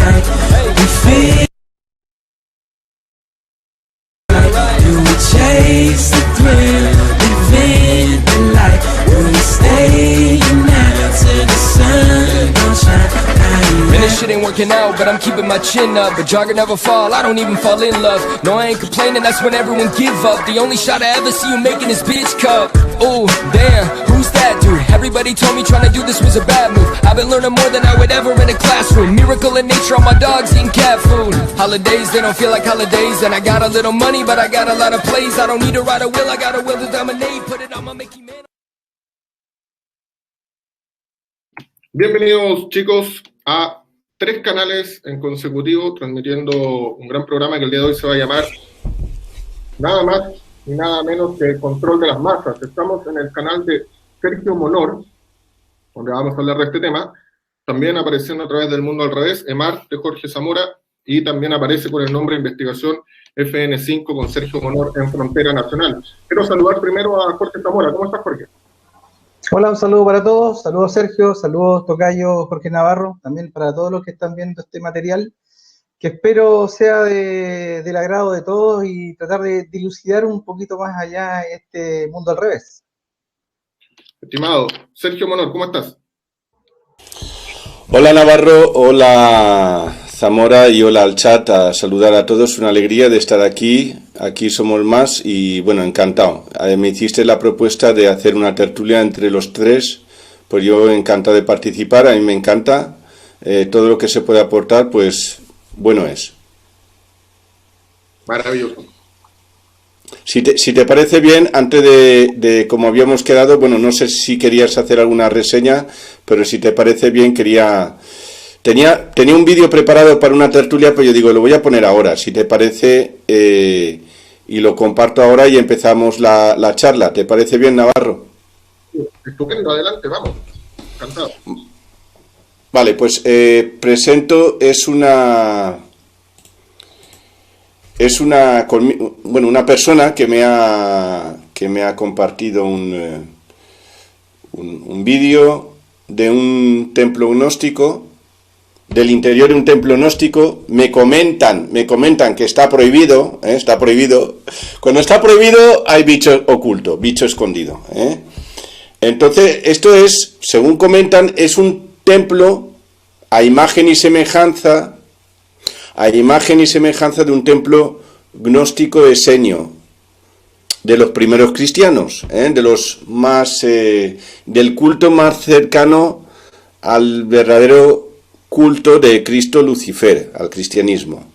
like we feel like you would chase the thrill, invent the light. Will you stay now till the sun don't shine? Man, this shit ain't working out, but I'm keeping my chin up. But jogger never fall, I don't even fall in love. No, I ain't complaining, that's when everyone give up. The only shot I ever see you making is bitch cup. Ooh, damn, who's that dude? Everybody told me trying to do this was a bad move. I've been learning more than I would ever in a classroom. Miracle in nature, all my dogs eating cat food. Holidays, they don't feel like holidays. And I got a little money, but I got a lot of plays. I don't need to ride a wheel, I got a will to dominate. Put it on my Mickey Man. Bienvenidos, chicos, a 3 canales en consecutivo, transmitiendo un gran programa que el día de hoy se va a llamar nada más y nada menos que el control de las masas. Estamos en el canal de Sergio Monor, donde vamos a hablar de este tema. También apareciendo a través del Mundo al Revés, EMAR de Jorge Zamora, y también aparece con el nombre Investigación FN5 con Sergio Monor en Frontera Nacional. Quiero saludar primero a Jorge Zamora. ¿Cómo estás, Jorge? Hola, un saludo para todos, saludos Sergio, saludos Tocayo Jorge Navarro, también para todos los que están viendo este material, que espero sea del agrado de todos y tratar de dilucidar un poquito más allá este mundo al revés. Estimado Sergio Monor, ¿cómo estás? Hola Navarro, hola Zamora y hola al chat, a saludar a todos, una alegría de estar aquí somos más y bueno, encantado. Me hiciste la propuesta de hacer una tertulia entre los 3, pues yo encantado de participar, a mí me encanta, todo lo que se puede aportar, pues bueno es. Maravilloso. Si te parece bien, antes de como habíamos quedado, bueno, no sé si querías hacer alguna reseña, pero si te parece bien, Tenía un vídeo preparado para una tertulia, pero yo digo, lo voy a poner ahora, si te parece, y lo comparto ahora y empezamos la charla. ¿Te parece bien, Navarro? Estupendo, adelante, vamos. Encantado. Vale, pues presento, una persona que me ha compartido un vídeo de un templo gnóstico, del interior de un templo gnóstico. Me comentan que está prohibido, está prohibido. Cuando está prohibido hay bicho oculto, bicho escondido, Entonces, esto es, según comentan, es un templo a imagen y semejanza de un templo gnóstico esenio, de los primeros cristianos, de los más, del culto más cercano al verdadero culto de Cristo Lucifer, al cristianismo.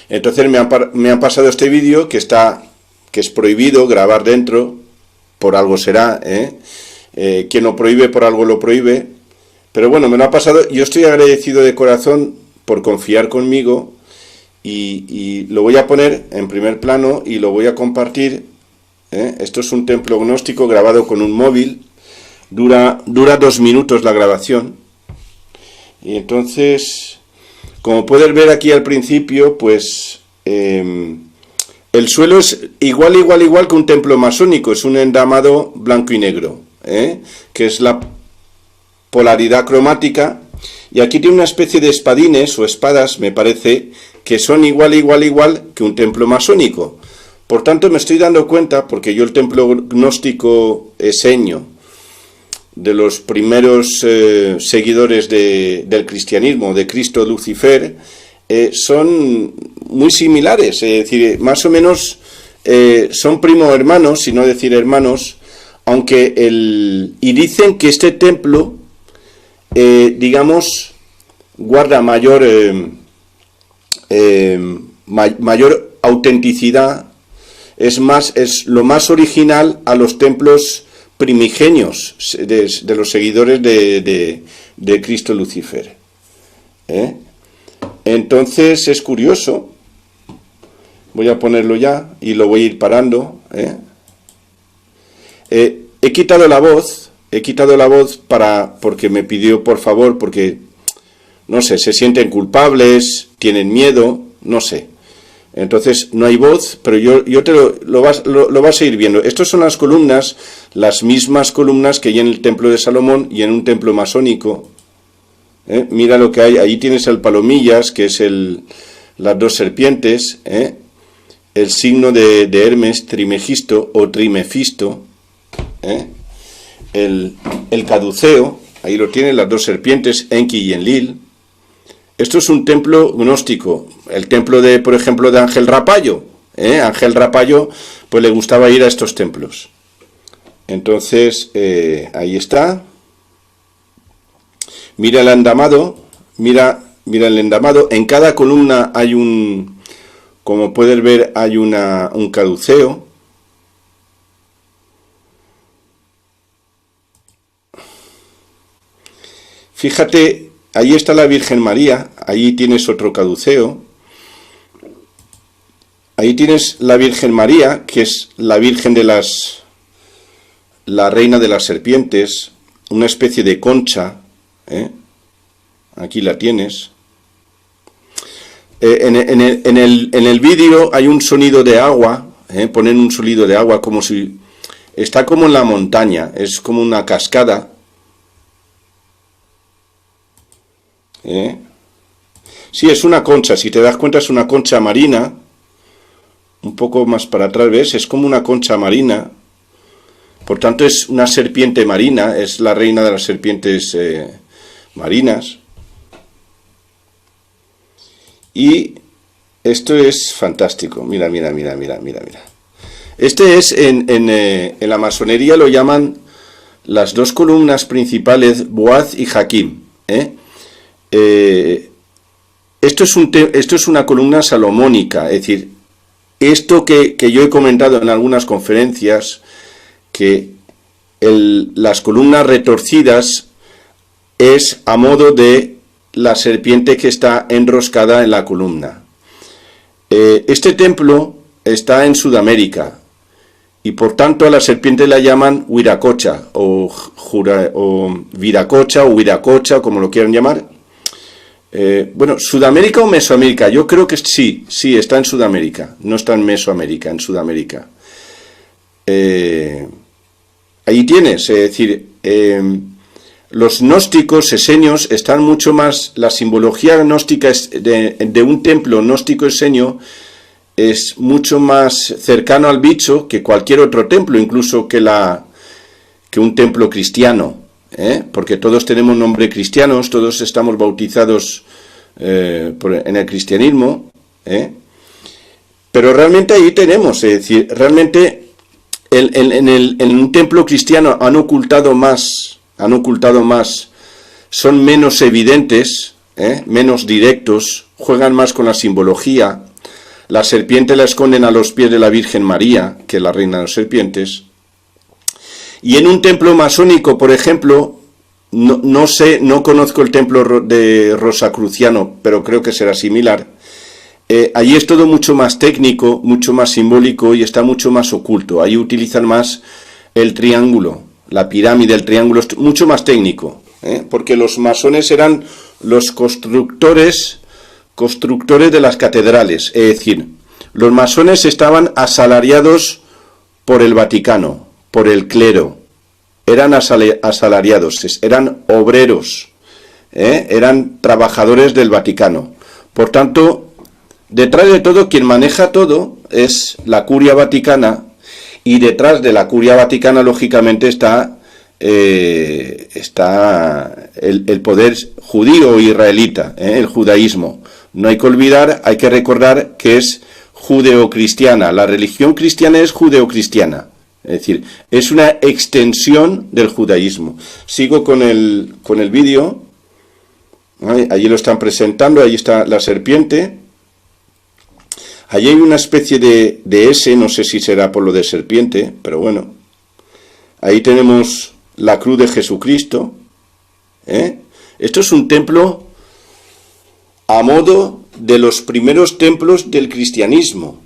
Entonces me han pasado este vídeo que es prohibido grabar dentro, por algo será, quien lo prohíbe por algo lo prohíbe, pero bueno, me lo ha pasado. Yo estoy agradecido de corazón por confiar conmigo y lo voy a poner en primer plano y lo voy a compartir. Esto es un templo gnóstico grabado con un móvil, dura 2 minutos la grabación. Y entonces, como puedes ver aquí al principio, pues el suelo es igual que un templo masónico, es un endamado blanco y negro, que es la polaridad cromática, y aquí tiene una especie de espadines o espadas, me parece, que son igual que un templo masónico. Por tanto, me estoy dando cuenta, porque yo el templo gnóstico esenio, de los primeros seguidores del cristianismo, de Cristo Lucifer, son muy similares, es decir, más o menos son primo hermanos, si no decir hermanos, aunque y dicen que este templo, digamos, guarda mayor autenticidad, es lo más original a los templos primigenios de los seguidores de Cristo Lucifer. Entonces es curioso, voy a ponerlo ya y lo voy a ir parando. He quitado la voz porque me pidió por favor, porque no sé, se sienten culpables, tienen miedo, no sé. Entonces no hay voz, pero yo te lo vas a ir viendo. Estas son las columnas, las mismas columnas que hay en el templo de Salomón y en un templo masónico, Mira lo que hay. Ahí tienes el palomillas, que es las dos serpientes, el signo de Hermes, Trimegisto o Trimefisto, el caduceo, ahí lo tienen las dos serpientes, Enki y Enlil. Esto es un templo gnóstico, el templo de, por ejemplo, de Ángel Rapallo. Ángel Rapallo, pues le gustaba ir a estos templos. Entonces, ahí está. Mira el endamado, mira el endamado. En cada columna hay como puedes ver, hay un caduceo. Fíjate, ahí está la Virgen María, ahí tienes otro caduceo. Ahí tienes la Virgen María, que es la Virgen la reina de las serpientes, una especie de concha, aquí la tienes. En el vídeo hay un sonido de agua, ponen un sonido de agua como si está como en la montaña, es como una cascada. Sí, es una concha, si te das cuenta es una concha marina. Un poco más para atrás, ¿ves? Es como una concha marina. Por tanto, es una serpiente marina, es la reina de las serpientes marinas. Y esto es fantástico. Mira. Este es, en la masonería lo llaman las dos columnas principales, Boaz y Jaquim. Esto es una columna salomónica, es decir, esto que yo he comentado en algunas conferencias, que las columnas retorcidas es a modo de la serpiente que está enroscada en la columna. Este templo está en Sudamérica y por tanto a la serpiente la llaman Huiracocha o Viracocha o Huiracocha, como lo quieran llamar. Bueno, ¿Sudamérica o Mesoamérica? Yo creo que sí, está en Sudamérica, no está en Mesoamérica, en Sudamérica. Ahí tienes, es decir, los gnósticos esenios están mucho más, la simbología gnóstica de un templo gnóstico esenio es mucho más cercano al bicho que cualquier otro templo, incluso que un templo cristiano, porque todos tenemos nombre cristianos, todos estamos bautizados en el cristianismo, pero realmente ahí tenemos, es decir, realmente en un templo cristiano han ocultado más, son menos evidentes, menos directos, juegan más con la simbología. La serpiente la esconden a los pies de la Virgen María, que es la reina de las serpientes. Y en un templo masónico, por ejemplo, no sé, no conozco el templo de Rosacruciano, pero creo que será similar. Allí es todo mucho más técnico, mucho más simbólico y está mucho más oculto. Ahí utilizan más el triángulo, la pirámide, el triángulo, es mucho más técnico, porque los masones eran los constructores de las catedrales, es decir, los masones estaban asalariados por el Vaticano, por el clero, eran asalariados, eran obreros, eran trabajadores del Vaticano. Por tanto, detrás de todo, quien maneja todo es la curia vaticana, y detrás de la curia vaticana, lógicamente, está el poder judío o israelita, el judaísmo. No hay que olvidar, hay que recordar que es judeocristiana. La religión cristiana es judeocristiana. Es decir, es una extensión del judaísmo. Sigo con el vídeo. Allí lo están presentando, ahí está la serpiente. Allí hay una especie de S, no sé si será por lo de serpiente, pero bueno. Ahí tenemos la cruz de Jesucristo. Esto es un templo a modo de los primeros templos del cristianismo,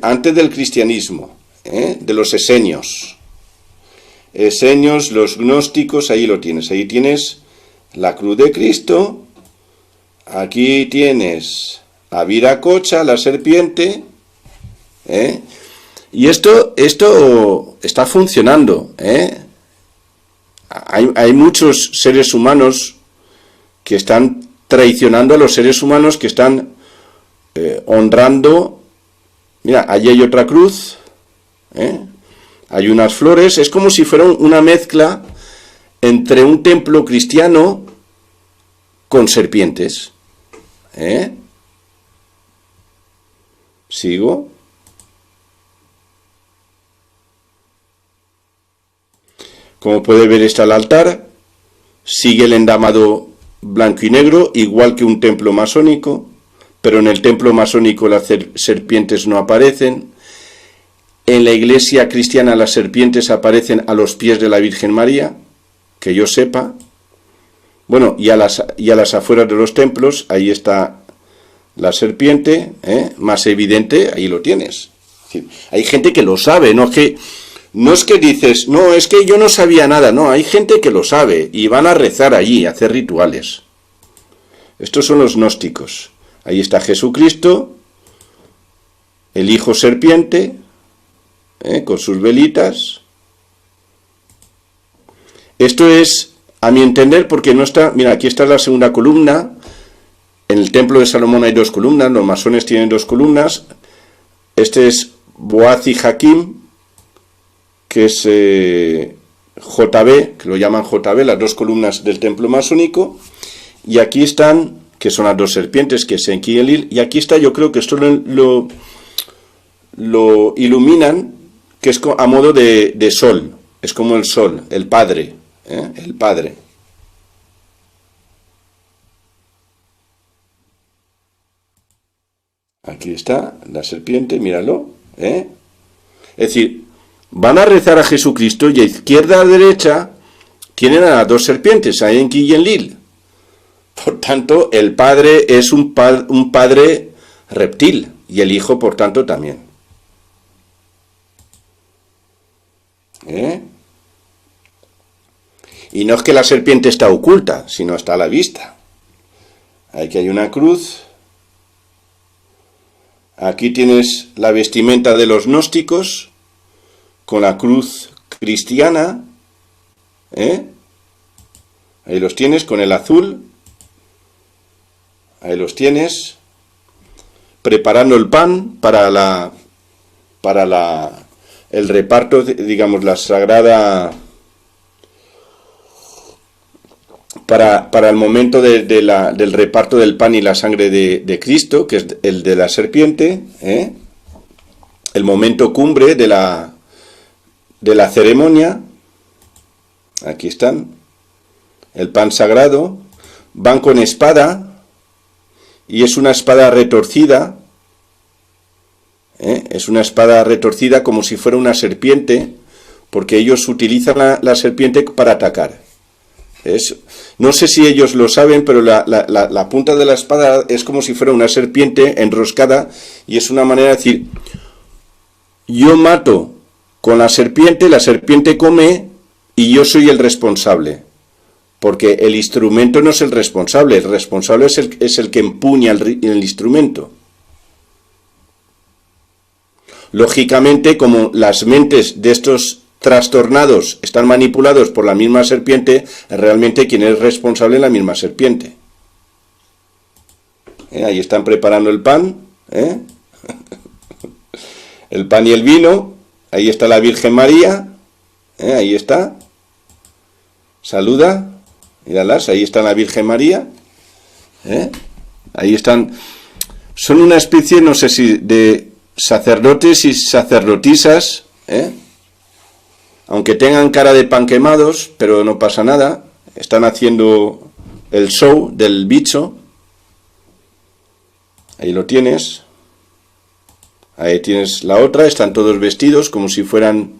antes del cristianismo, de los esenios. Esenios, los gnósticos, ahí lo tienes. Ahí tienes la cruz de Cristo. Aquí tienes a Viracocha, la serpiente. Y esto está funcionando. Hay muchos seres humanos que están traicionando a los seres humanos, que están honrando. Mira, allí hay otra cruz, hay unas flores, es como si fuera una mezcla entre un templo cristiano con serpientes. ¿Sigo? Como puede ver, está el altar, sigue el endamado blanco y negro, igual que un templo masónico, pero en el templo masónico las serpientes no aparecen. En la iglesia cristiana las serpientes aparecen a los pies de la Virgen María, que yo sepa. Bueno, y a las afueras de los templos, ahí está la serpiente, más evidente, ahí lo tienes. Es decir, hay gente que lo sabe, no es que dices, no, es que yo no sabía nada, no, hay gente que lo sabe y van a rezar allí, a hacer rituales. Estos son los gnósticos. Ahí está Jesucristo, el hijo serpiente, con sus velitas. Esto es, a mi entender, porque no está, mira, aquí está la segunda columna. En el templo de Salomón hay 2 columnas, los masones tienen 2 columnas. Este es Boaz y Jaquim, que es JB, que lo llaman JB, las 2 columnas del templo masónico. Y aquí están, que son las 2 serpientes, que es Enki y Enlil. Y aquí está, yo creo que esto lo iluminan, que es a modo de sol. Es como el sol, el Padre, el Padre. Aquí está la serpiente, míralo. Es decir, van a rezar a Jesucristo y a izquierda a derecha tienen a las 2 serpientes, a Enki y Enlil. Por tanto, el Padre es un padre reptil y el Hijo, por tanto, también. Y no es que la serpiente está oculta, sino está a la vista. Aquí hay una cruz. Aquí tienes la vestimenta de los gnósticos, con la cruz cristiana. Ahí los tienes, con el azul. Ahí los tienes. Preparando el pan para el reparto, digamos, la sagrada... Para el momento del reparto del pan y la sangre de Cristo, que es el de la serpiente, el momento cumbre de la ceremonia. Aquí están, el pan sagrado. Van con espada, y es una espada retorcida, es una espada retorcida como si fuera una serpiente, porque ellos utilizan la serpiente para atacar. No sé si ellos lo saben, pero la punta de la espada es como si fuera una serpiente enroscada, y es una manera de decir, yo mato con la serpiente come y yo soy el responsable, porque el instrumento no es el responsable es el que empuña el instrumento. Lógicamente, como las mentes de estos trastornados están manipulados por la misma serpiente, realmente quien es responsable es la misma serpiente. Ahí están preparando el pan, el pan y el vino. Ahí está la Virgen María, ahí está, saluda, míralas, ahí está la Virgen María, ahí están, son una especie, no sé si de sacerdotes y sacerdotisas, aunque tengan cara de pan quemados, pero no pasa nada, están haciendo el show del bicho. Ahí lo tienes. Ahí tienes la otra, están todos vestidos como si fueran,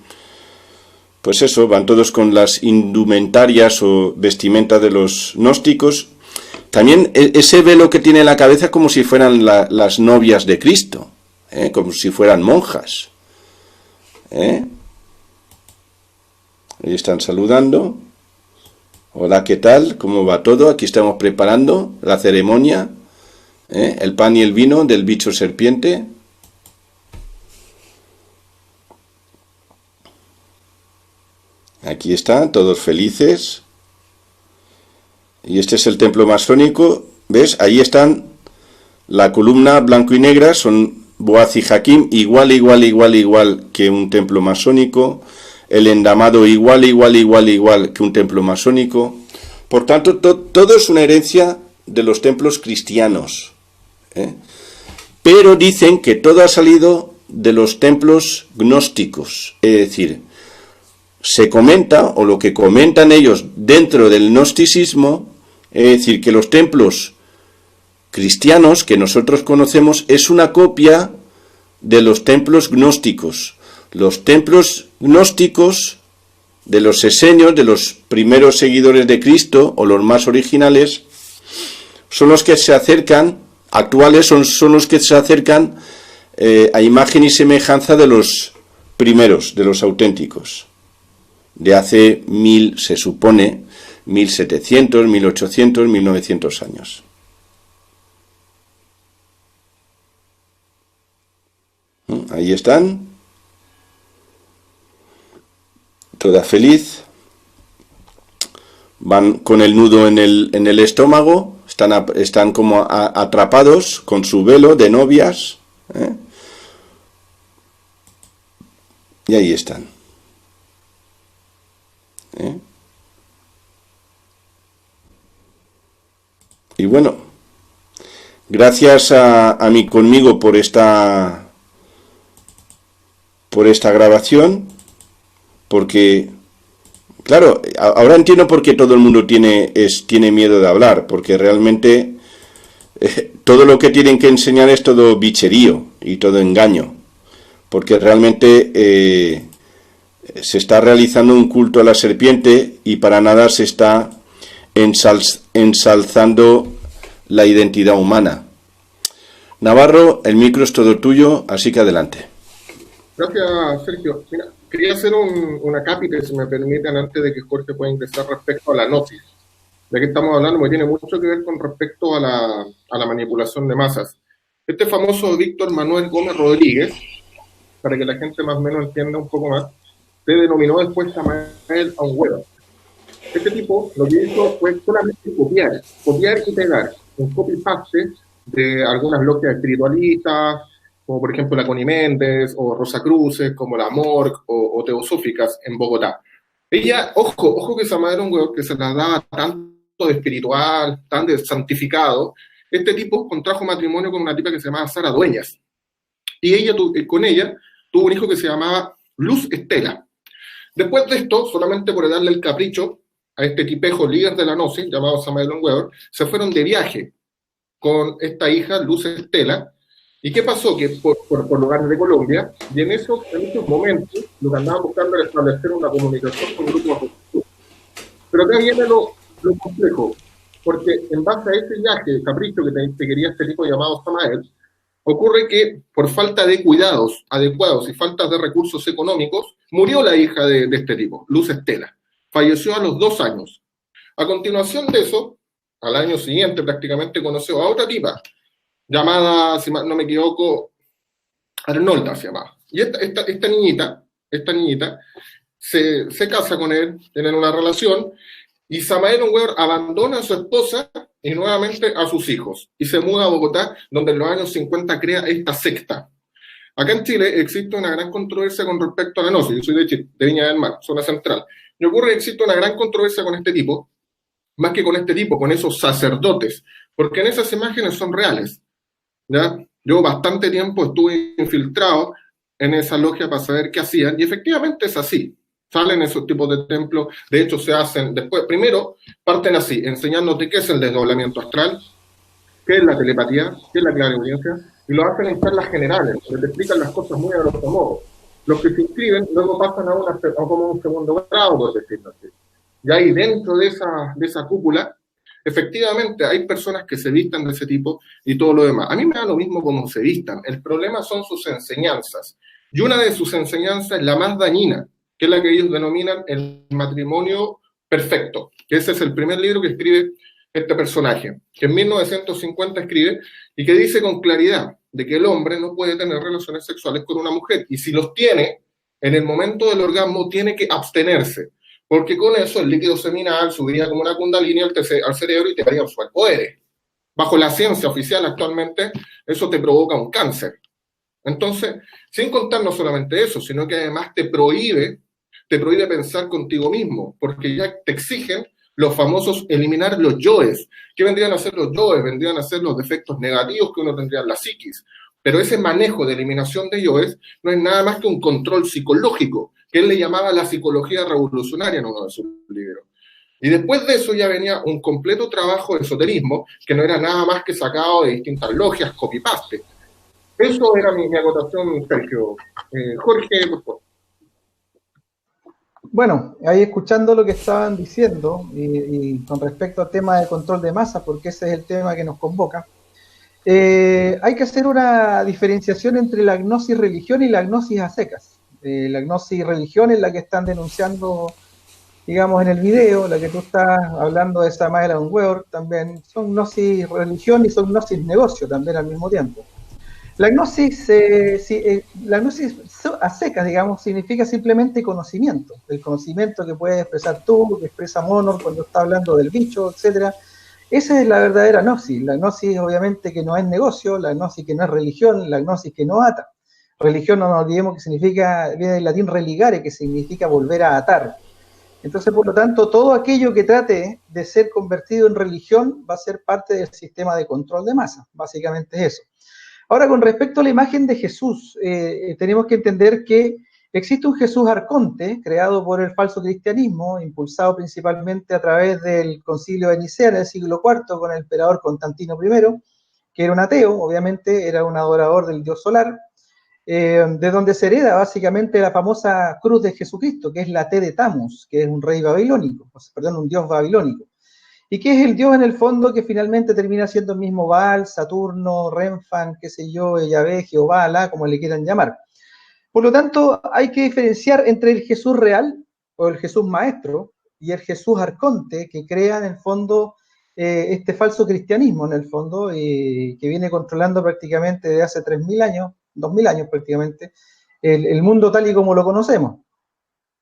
pues eso, van todos con las indumentarias o vestimenta de los gnósticos. También ese velo que tiene en la cabeza como si fueran las novias de Cristo, como si fueran monjas. Ahí están saludando. Hola, ¿qué tal? ¿Cómo va todo? Aquí estamos preparando la ceremonia, el pan y el vino del bicho serpiente. Aquí están, todos felices. Y este es el templo masónico, ¿ves? Ahí están la columna blanco y negra, son Boaz y Jaquín, igual que un templo masónico, el endamado igual que un templo masónico. Por tanto, todo es una herencia de los templos cristianos, ¿eh? Pero dicen que todo ha salido de los templos gnósticos, es decir, se comenta, o lo que comentan ellos dentro del gnosticismo, es decir, que los templos cristianos que nosotros conocemos es una copia de los templos gnósticos. Los templos gnósticos de los esenios, de los primeros seguidores de Cristo, o los más originales, son los que se acercan, actuales son los que se acercan a imagen y semejanza de los primeros, de los auténticos, de hace se supone, 1700, 1800, 1900 años. Ahí están, toda feliz, van con el nudo en el estómago, están como atrapados con su velo de novias, ¿eh? Y ahí están, ¿eh? Y bueno, gracias a mí conmigo por esta grabación, porque, claro, ahora entiendo por qué todo el mundo tiene miedo de hablar, porque realmente todo lo que tienen que enseñar es todo bicherío y todo engaño, porque realmente se está realizando un culto a la serpiente y para nada se está ensalzando la identidad humana. Navarro, el micro es todo tuyo, así que adelante. Gracias, Sergio. Mira, quería hacer una cápita, si me permiten, antes de que Jorge pueda ingresar respecto a la gnosis. De qué estamos hablando, porque tiene mucho que ver con respecto a la manipulación de masas. Este famoso Víctor Manuel Gómez Rodríguez, para que la gente más o menos entienda un poco más, se denominó después Samael Aung-Weor. Este tipo lo que hizo fue solamente copiar y pegar un copy-paste de algunas logias espiritualistas, como por ejemplo la Connie Méndez, o Rosa Cruces, como la Morg, o Teosóficas en Bogotá. Ella, ojo que Samael Aung-Weor, que se la daba tanto de espiritual, tan de santificado, este tipo contrajo matrimonio con una tipa que se llamaba Sara Dueñas. Y ella, con ella tuvo un hijo que se llamaba Luz Estela. Después de esto, solamente por darle el capricho a este tipejo líder de la gnosis, llamado Samael Aung-Weor, se fueron de viaje con esta hija, Luz Estela. ¿Y qué pasó? Que por lugares de Colombia, y en esos momentos, lo que andaban buscando era establecer una comunicación con grupos de... Pero acá viene lo complejo, porque en base a ese viaje, el capricho que te quería este tipo llamado Samael, ocurre que por falta de cuidados adecuados y falta de recursos económicos, murió la hija de este tipo, Luz Estela. Falleció a los 2 años. A continuación de eso, al año siguiente prácticamente conoció a otra tipa, llamada, si no me equivoco, Arnolda se llamaba. Y esta niñita se casa con él, tienen una relación, y Samael Aung-Weor abandona a su esposa y nuevamente a sus hijos, y se muda a Bogotá, donde en los años 50 crea esta secta. Acá en Chile existe una gran controversia con respecto a la gnosis. Yo soy de Chile, de Viña del Mar, zona central. Y ocurre que existe una gran controversia con este tipo, más que con este tipo, con esos sacerdotes, porque en esas imágenes son reales, ¿ya? Yo bastante tiempo estuve infiltrado en esa logia para saber qué hacían, y efectivamente es así. Salen esos tipos de templos, de hecho se hacen después, primero parten así, enseñándote qué es el desdoblamiento astral, qué es la telepatía, qué es la clariaudiencia, y lo hacen en charlas generales, donde te explican las cosas muy a grosso modo. Los que se inscriben luego pasan a como un segundo grado, por decirlo así. Y ahí dentro de esa cúpula, efectivamente hay personas que se vistan de ese tipo y todo lo demás. A mí me da lo mismo cómo se vistan, el problema son sus enseñanzas. Y una de sus enseñanzas es la más dañina, que es la que ellos denominan el matrimonio perfecto, que ese es el primer libro que escribe este personaje, que en 1950 escribe y que dice con claridad de que el hombre no puede tener relaciones sexuales con una mujer, y si los tiene, en el momento del orgasmo tiene que abstenerse, porque con eso el líquido seminal subiría como una kundalini al cerebro y te daría superpoderes. Bajo la ciencia oficial actualmente, eso te provoca un cáncer. Entonces, sin contar no solamente eso, sino que además te prohíbe pensar contigo mismo, porque ya te exigen los famosos eliminar los yoes. ¿Qué vendrían a ser los yoes? Vendrían a ser los defectos negativos que uno tendría en la psiquis. Pero ese manejo de eliminación de yoes no es nada más que un control psicológico, que él le llamaba la psicología revolucionaria en uno de sus libros. Y después de eso ya venía un completo trabajo de esoterismo, que no era nada más que sacado de distintas logias, copy-paste. Eso era mi acotación, Sergio. Jorge, por favor. Bueno, ahí escuchando lo que estaban diciendo y con respecto al tema de control de masa, porque ese es el tema que nos convoca, hay que hacer una diferenciación entre la gnosis religión y la gnosis a secas. La gnosis religión es la que están denunciando, digamos, en el video, la que tú estás hablando de Samael Weor, también son gnosis religión y son gnosis negocio también al mismo tiempo. La gnosis a secas, digamos, significa simplemente conocimiento, el conocimiento que puedes expresar tú, que expresa Monor cuando está hablando del bicho, etcétera. Esa es la verdadera gnosis. La gnosis obviamente que no es negocio, la gnosis que no es religión, la gnosis que no ata. Religión, no nos olvidemos que significa, viene del latín religare, que significa volver a atar. Entonces, por lo tanto, todo aquello que trate de ser convertido en religión va a ser parte del sistema de control de masa. Básicamente es eso. Ahora, con respecto a la imagen de Jesús, tenemos que entender que existe un Jesús arconte, creado por el falso cristianismo, impulsado principalmente a través del concilio de Nicea en el siglo IV con el emperador Constantino I, que era un ateo, obviamente era un adorador del dios solar, de donde se hereda básicamente la famosa cruz de Jesucristo, que es la T de Tammuz, que es un rey babilónico, un dios babilónico. Y que es el dios en el fondo que finalmente termina siendo el mismo Baal, Saturno, Renfan, qué sé yo, Yahvé, Jehová, Alá, como le quieran llamar. Por lo tanto, hay que diferenciar entre el Jesús real, o el Jesús maestro, y el Jesús arconte, que crea en el fondo este falso cristianismo, en el fondo, que viene controlando prácticamente desde hace 3.000 años, 2.000 años prácticamente, el mundo tal y como lo conocemos.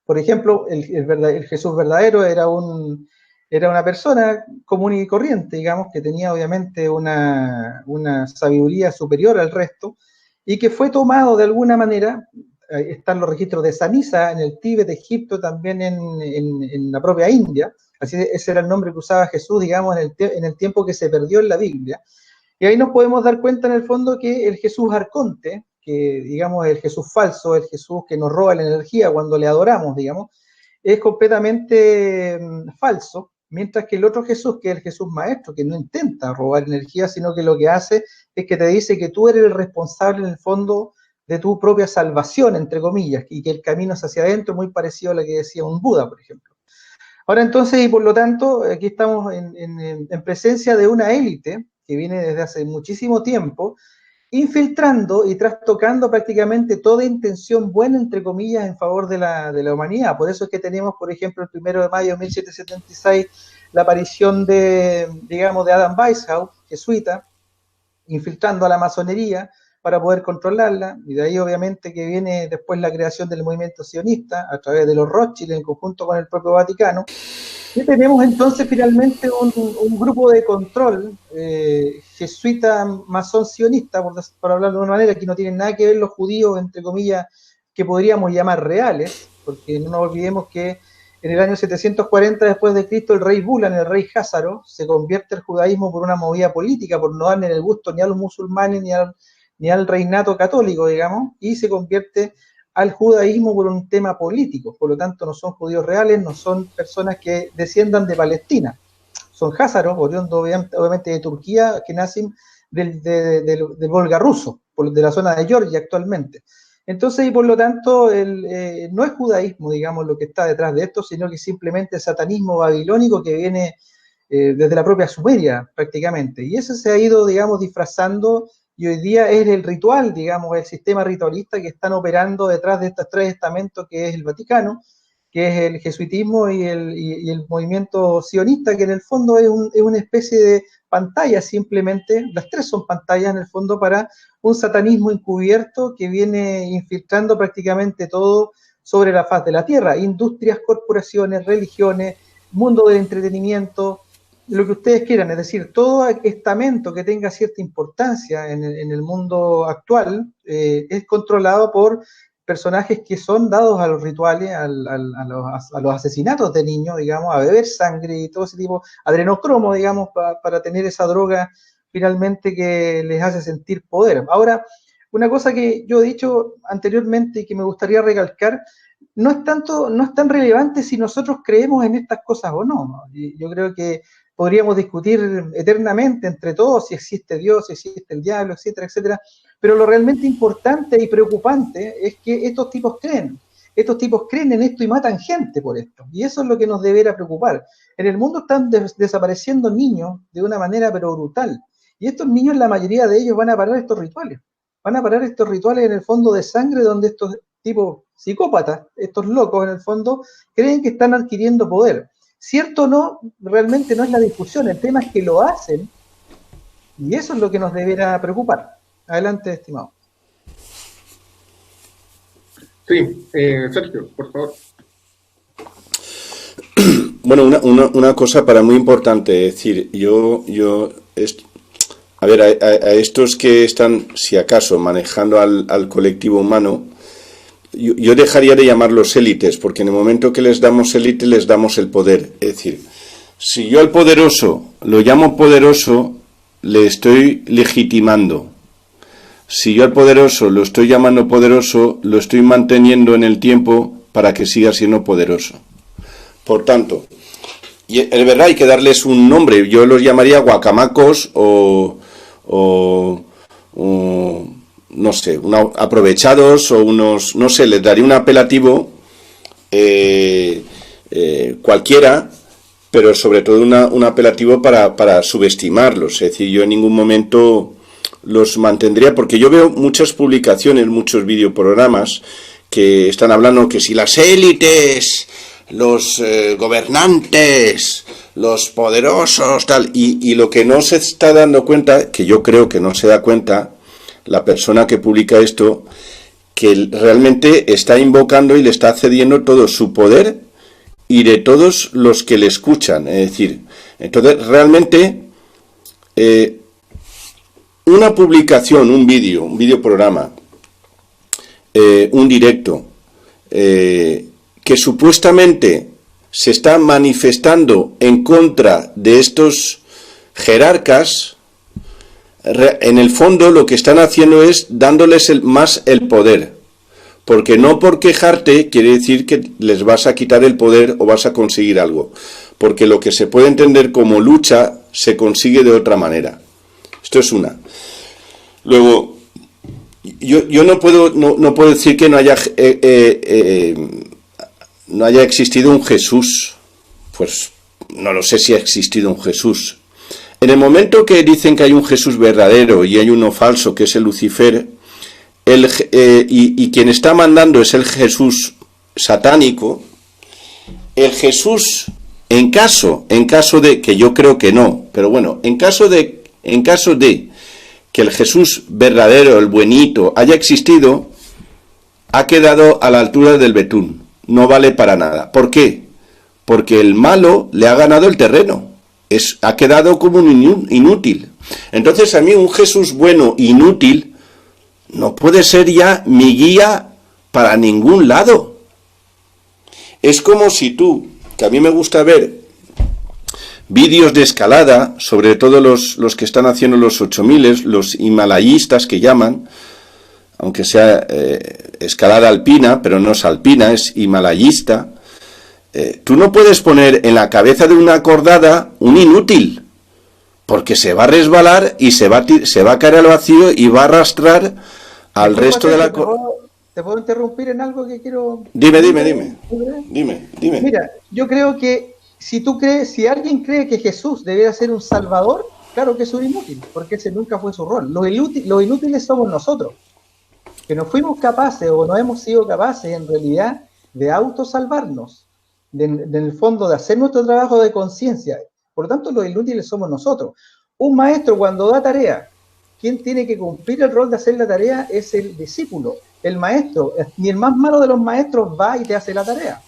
Por ejemplo, el Jesús verdadero era una persona común y corriente, digamos, que tenía obviamente una sabiduría superior al resto, y que fue tomado de alguna manera, están los registros de Sanisa en el Tíbet, Egipto, también en la propia India, así ese era el nombre que usaba Jesús, digamos, en el tiempo que se perdió en la Biblia, y ahí nos podemos dar cuenta en el fondo que el Jesús arconte, que digamos el Jesús falso, el Jesús que nos roba la energía cuando le adoramos, digamos, es completamente falso, mientras que el otro Jesús, que es el Jesús maestro, que no intenta robar energía, sino que lo que hace es que te dice que tú eres el responsable en el fondo de tu propia salvación, entre comillas, y que el camino es hacia adentro, muy parecido a lo que decía un Buda, por ejemplo. Ahora entonces, y por lo tanto, aquí estamos en presencia de una élite que viene desde hace muchísimo tiempo, infiltrando y trastocando prácticamente toda intención buena, entre comillas, en favor de la humanidad. Por eso es que tenemos, por ejemplo, el 1 de mayo de 1776, la aparición de Adam Weishaupt, jesuita, infiltrando a la masonería para poder controlarla, y de ahí obviamente que viene después la creación del movimiento sionista a través de los Rothschild en conjunto con el propio Vaticano. Y tenemos entonces finalmente un grupo de control jesuita masón sionista, por hablarlo de una manera, que no tienen nada que ver los judíos, entre comillas, que podríamos llamar reales, porque no nos olvidemos que en el año 740 después de Cristo el rey Bulan, el rey Házaro, se convierte al judaísmo por una movida política, por no darle el gusto ni a los musulmanes ni al reinato católico, digamos, y se convierte al judaísmo por un tema político. Por lo tanto, no son judíos reales, no son personas que desciendan de Palestina. Son házaros, obviamente de Turquía, que nacen del Volga ruso, de la zona de Georgia actualmente. Entonces, y por lo tanto, no es judaísmo, digamos, lo que está detrás de esto, sino que simplemente satanismo babilónico que viene desde la propia Sumeria, prácticamente. Y eso se ha ido, digamos, disfrazando, y hoy día es el ritual, digamos, el sistema ritualista que están operando detrás de estos tres estamentos, que es el Vaticano, que es el jesuitismo y el movimiento sionista, que en el fondo es una especie de pantalla simplemente, las tres son pantallas en el fondo para un satanismo encubierto que viene infiltrando prácticamente todo sobre la faz de la tierra, industrias, corporaciones, religiones, mundo del entretenimiento, lo que ustedes quieran, es decir, todo estamento que tenga cierta importancia en el mundo actual es controlado por personajes que son dados a los rituales, a los asesinatos de niños, digamos, a beber sangre y todo ese tipo, adrenocromo, digamos, para tener esa droga finalmente que les hace sentir poder. Ahora, una cosa que yo he dicho anteriormente y que me gustaría recalcar, no es tan relevante si nosotros creemos en estas cosas o no, ¿no? Yo creo que podríamos discutir eternamente entre todos si existe Dios, si existe el diablo, etcétera, etcétera, pero lo realmente importante y preocupante es que estos tipos creen en esto y matan gente por esto, y eso es lo que nos deberá preocupar. En el mundo están desapareciendo niños de una manera pero brutal, y estos niños, la mayoría de ellos van a parar estos rituales en el fondo de sangre, donde estos tipos psicópatas, estos locos en el fondo, creen que están adquiriendo poder. Cierto o no, realmente no es la discusión, el tema es que lo hacen, y eso es lo que nos deberá preocupar. Adelante, estimado. Sí, Sergio, por favor. Bueno, una cosa para muy importante, es decir, a ver, a estos que están, si acaso, manejando al colectivo humano, yo dejaría de llamarlos élites, porque en el momento que les damos élite, les damos el poder. Es decir, si yo al poderoso lo llamo poderoso, le estoy legitimando. Si yo al poderoso lo estoy llamando poderoso, lo estoy manteniendo en el tiempo para que siga siendo poderoso. Por tanto, y es verdad, hay que darles un nombre. Yo los llamaría guacamacos o no sé, aprovechados o unos, no sé, les daría un apelativo cualquiera, pero sobre todo un apelativo para subestimarlos. Es decir, yo en ningún momento los mantendría, porque yo veo muchas publicaciones, muchos videoprogramas que están hablando que si las élites, los gobernantes, los poderosos, tal, y lo que no se está dando cuenta, que yo creo que no se da cuenta la persona que publica esto, que realmente está invocando y le está cediendo todo su poder y de todos los que le escuchan. Es decir, entonces realmente una publicación, un videoprograma, un directo, que supuestamente se está manifestando en contra de estos jerarcas, en el fondo lo que están haciendo es dándoles más el poder, porque no por quejarte quiere decir que les vas a quitar el poder o vas a conseguir algo, porque lo que se puede entender como lucha se consigue de otra manera. Esto es una. Luego, yo no puedo decir que no haya existido un Jesús. Pues no lo sé si ha existido un Jesús. En el momento que dicen que hay un Jesús verdadero y hay uno falso, que es el Lucifer, y quien está mandando es el Jesús satánico, el Jesús, en caso de, que yo creo que no, pero bueno, en caso de que el Jesús verdadero, el buenito, haya existido, ha quedado a la altura del betún, no vale para nada. ¿Por qué? Porque el malo le ha ganado el terreno. Ha quedado como un inútil. Entonces a mí un Jesús bueno, inútil, no puede ser ya mi guía para ningún lado. Es como si tú, que a mí me gusta ver vídeos de escalada, sobre todo los que están haciendo los 8000, los himalayistas que llaman, aunque sea escalada alpina, pero no es alpina, es himalayista. Tú no puedes poner en la cabeza de una cordada un inútil, porque se va a resbalar y se va a caer al vacío y va a arrastrar al resto de la cordada. ¿Te puedo interrumpir en algo que quiero? Dime. Mira, yo creo que si alguien cree que Jesús debería ser un salvador, claro que es un inútil, porque ese nunca fue su rol. Los inútiles somos nosotros, que no fuimos capaces o no hemos sido capaces en realidad de autosalvarnos, en el fondo de hacer nuestro trabajo de conciencia. Por lo tanto, los inútiles somos nosotros. Un maestro cuando da tarea, quien tiene que cumplir el rol de hacer la tarea es el discípulo. el maestro, ni el más malo de los maestros va y te hace la tarea.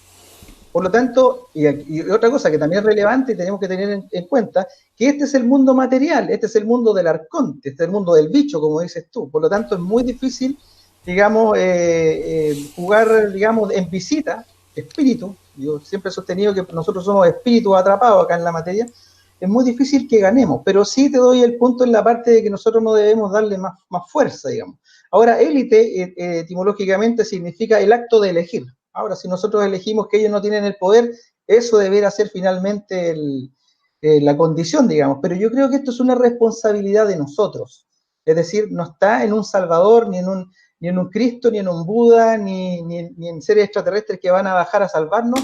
Por lo tanto, y otra cosa que también es relevante y tenemos que tener en cuenta, que este es el mundo material, este es el mundo del arconte, este es el mundo del bicho, como dices tú. Por lo tanto, es muy difícil, digamos, jugar, digamos, en visita, espíritu. Yo siempre he sostenido que nosotros somos espíritus atrapados acá en la materia. Es muy difícil que ganemos, pero sí te doy el punto en la parte de que nosotros no debemos darle más fuerza, digamos. Ahora, élite, etimológicamente, significa el acto de elegir. Ahora, si nosotros elegimos que ellos no tienen el poder, eso deberá ser finalmente la condición, digamos. Pero yo creo que esto es una responsabilidad de nosotros. Es decir, no está en un Salvador, ni en un Cristo, ni en un Buda, ni en seres extraterrestres que van a bajar a salvarnos.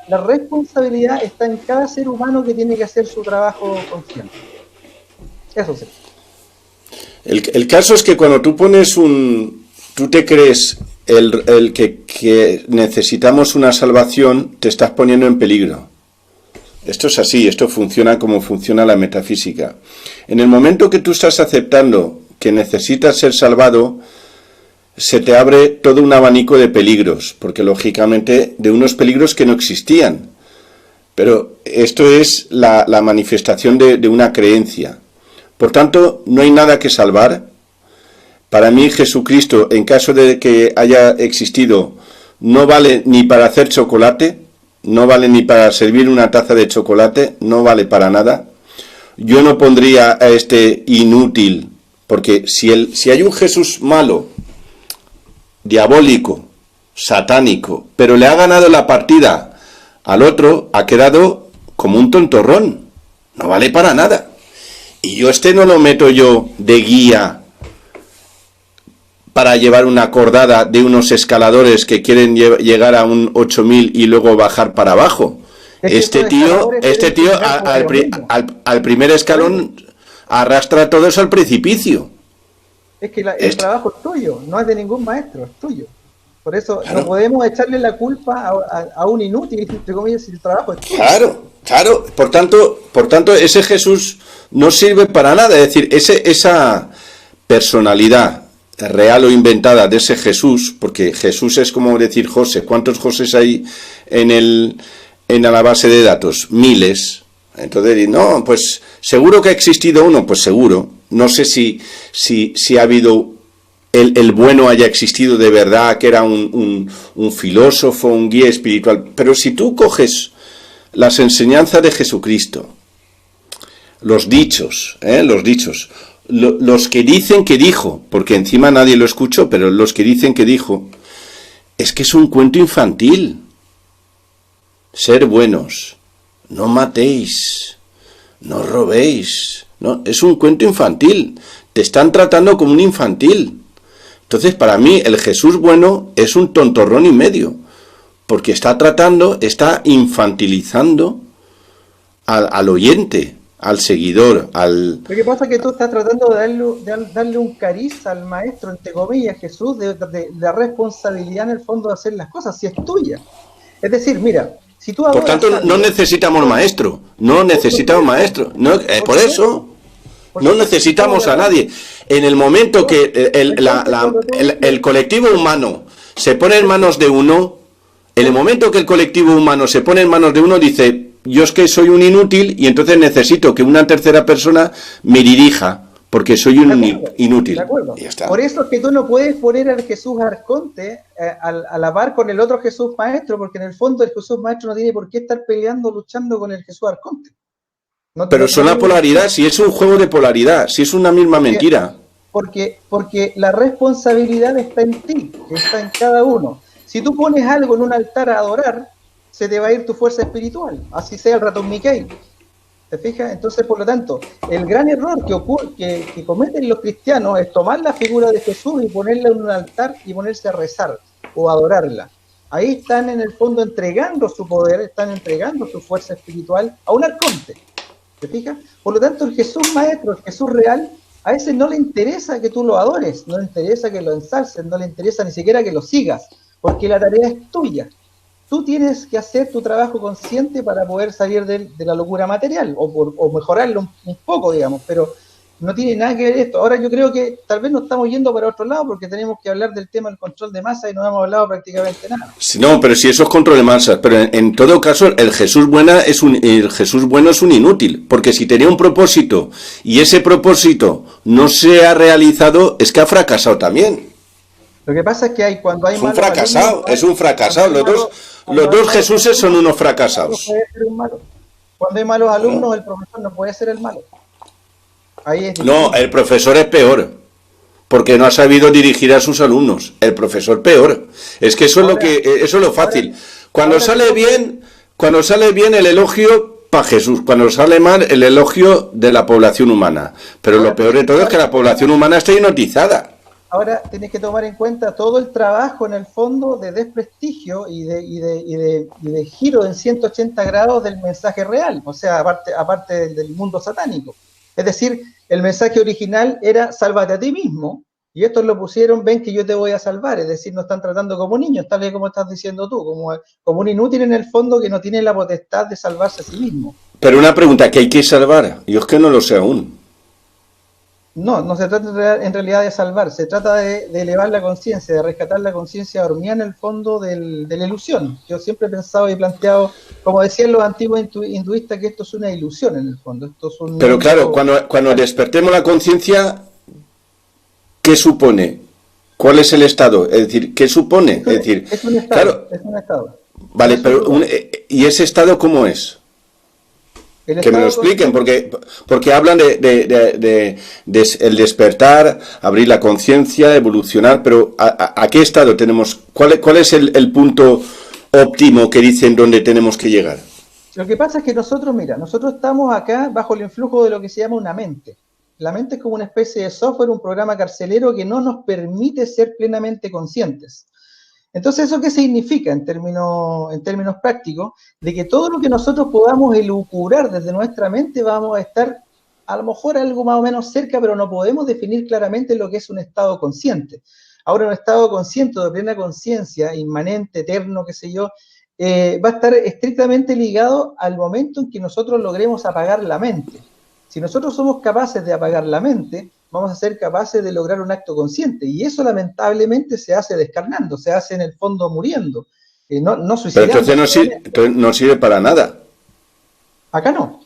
La responsabilidad está en cada ser humano que tiene que hacer su trabajo consciente. Eso sí. El caso es que cuando tú pones tú te crees el que necesitamos una salvación, te estás poniendo en peligro. Esto es así, esto funciona como funciona la metafísica. En el momento que tú estás aceptando que necesitas ser salvado, se te abre todo un abanico de peligros, porque lógicamente de unos peligros que no existían. Pero esto es la manifestación de una creencia. Por tanto, no hay nada que salvar. Para mí Jesucristo, en caso de que haya existido, no vale ni para hacer chocolate, no vale ni para servir una taza de chocolate, no vale para nada. Yo no pondría a este inútil, porque si hay un Jesús malo, diabólico, satánico, pero le ha ganado la partida al otro, ha quedado como un tontorrón, no vale para nada. Y yo no lo meto yo de guía para llevar una cordada de unos escaladores que quieren llegar a un 8000 y luego bajar para abajo. Este tío al primer escalón arrastra todo eso al precipicio. Es que el trabajo es tuyo, no es de ningún maestro, es tuyo. Por eso claro, no podemos echarle la culpa a un inútil, entre comillas, si el trabajo es tuyo. Claro. Por tanto, ese Jesús no sirve para nada. Es decir, esa personalidad real o inventada de ese Jesús, porque Jesús es como decir José. ¿Cuántos Josés hay en la base de datos? Miles. Entonces, no, pues seguro que ha existido uno, pues seguro. No sé si ha habido el bueno haya existido de verdad, que era un filósofo, un guía espiritual. Pero si tú coges las enseñanzas de Jesucristo, los dichos, los que dicen que dijo, porque encima nadie lo escuchó, pero los que dicen que dijo, es que es un cuento infantil. Ser buenos, no matéis, no robéis, no, es un cuento infantil, te están tratando como un infantil. Entonces, para mí, el Jesús bueno es un tontorrón y medio, porque está infantilizando al oyente, al seguidor, al... Lo que pasa es que tú estás tratando de darle un cariz al maestro, entre comillas, Jesús, de la responsabilidad en el fondo de hacer las cosas, si es tuya. Es decir, mira, si tú por tanto, no necesitamos maestro, no, por eso no necesitamos a nadie. En el momento que el colectivo humano se pone en manos de uno, en el momento que el colectivo humano se pone en manos de uno, dice, yo es que soy un inútil y entonces necesito que una tercera persona me dirija, porque soy un inútil. De acuerdo. Y ya está. Por eso es que tú no puedes poner al Jesús Arconte a la par con el otro Jesús Maestro, porque en el fondo el Jesús Maestro no tiene por qué estar luchando con el Jesús Arconte. Pero son la polaridad, si es un juego de polaridad, si es una misma mentira. Porque la responsabilidad está en ti, está en cada uno. Si tú pones algo en un altar a adorar, se te va a ir tu fuerza espiritual, así sea el ratón Mickey. ¿Te fijas? Entonces, por lo tanto, el gran error que cometen los cristianos es tomar la figura de Jesús y ponerla en un altar y ponerse a rezar o a adorarla. Ahí están en el fondo entregando su poder, están entregando su fuerza espiritual a un arconte. ¿Te fijas? Por lo tanto, el Jesús Maestro, el Jesús real, a ese no le interesa que tú lo adores, no le interesa que lo ensalces, no le interesa ni siquiera que lo sigas, porque la tarea es tuya. Tú tienes que hacer tu trabajo consciente para poder salir de la locura material, o mejorarlo un poco, digamos, pero No tiene nada que ver esto. Ahora yo creo que tal vez nos estamos yendo para otro lado porque tenemos que hablar del tema del control de masa y no hemos hablado prácticamente nada. No, pero si eso es control de masas, pero en todo caso el Jesús bueno es un inútil, porque si tenía un propósito y ese propósito no se ha realizado, es que ha fracasado también. Lo que pasa es que cuando hay Es un malos fracasado, alumnos, es un fracasado. Los dos Jesuses son unos fracasados. puede ser un malo. Cuando hay malos alumnos, el profesor no puede ser el malo. Ahí es No, el profesor es peor, porque no ha sabido dirigir a sus alumnos. El profesor peor. Es que eso es lo fácil. Cuando sale bien el elogio para Jesús, cuando sale mal el elogio de la población humana. Pero lo peor de todo es que la población humana está hipnotizada. Ahora tienes que tomar en cuenta todo el trabajo en el fondo de desprestigio y de giro en 180 grados del mensaje real, o sea, aparte del mundo satánico. Es decir, el mensaje original era sálvate a ti mismo, y estos lo pusieron, ven que yo te voy a salvar, es decir, nos están tratando como niños, tal vez como estás diciendo tú, como un inútil en el fondo que no tiene la potestad de salvarse a sí mismo. Pero una pregunta, ¿qué hay que salvar? Yo es que no lo sé aún. No se trata en realidad de salvar, se trata de elevar la conciencia, de rescatar la conciencia dormida en el fondo de la ilusión. Yo siempre he pensado y planteado, como decían los antiguos hinduistas, que esto es una ilusión en el fondo. Esto es un Pero claro, cuando despertemos la conciencia, ¿qué supone? ¿Cuál es el estado? Es decir, ¿qué supone? Es decir, es un estado, claro, es un estado. vale, pero ¿y ese estado cómo es? Que me lo expliquen, porque hablan de el despertar, abrir la conciencia, evolucionar, pero ¿a qué estado tenemos? ¿Cuál es el punto óptimo que dicen donde tenemos que llegar? Lo que pasa es que nosotros estamos acá bajo el influjo de lo que se llama una mente. La mente es como una especie de software, un programa carcelero que no nos permite ser plenamente conscientes. Entonces, ¿eso qué significa en términos prácticos? De que todo lo que nosotros podamos elucubrar desde nuestra mente vamos a estar a lo mejor algo más o menos cerca, pero no podemos definir claramente lo que es un estado consciente. Ahora, un estado consciente de plena conciencia, inmanente, eterno, qué sé yo, va a estar estrictamente ligado al momento en que nosotros logremos apagar la mente. Si nosotros somos capaces de apagar la mente, vamos a ser capaces de lograr un acto consciente, y eso lamentablemente se hace descarnando, se hace en el fondo muriendo, no suicidando. Pero entonces no sirve para nada. Acá no.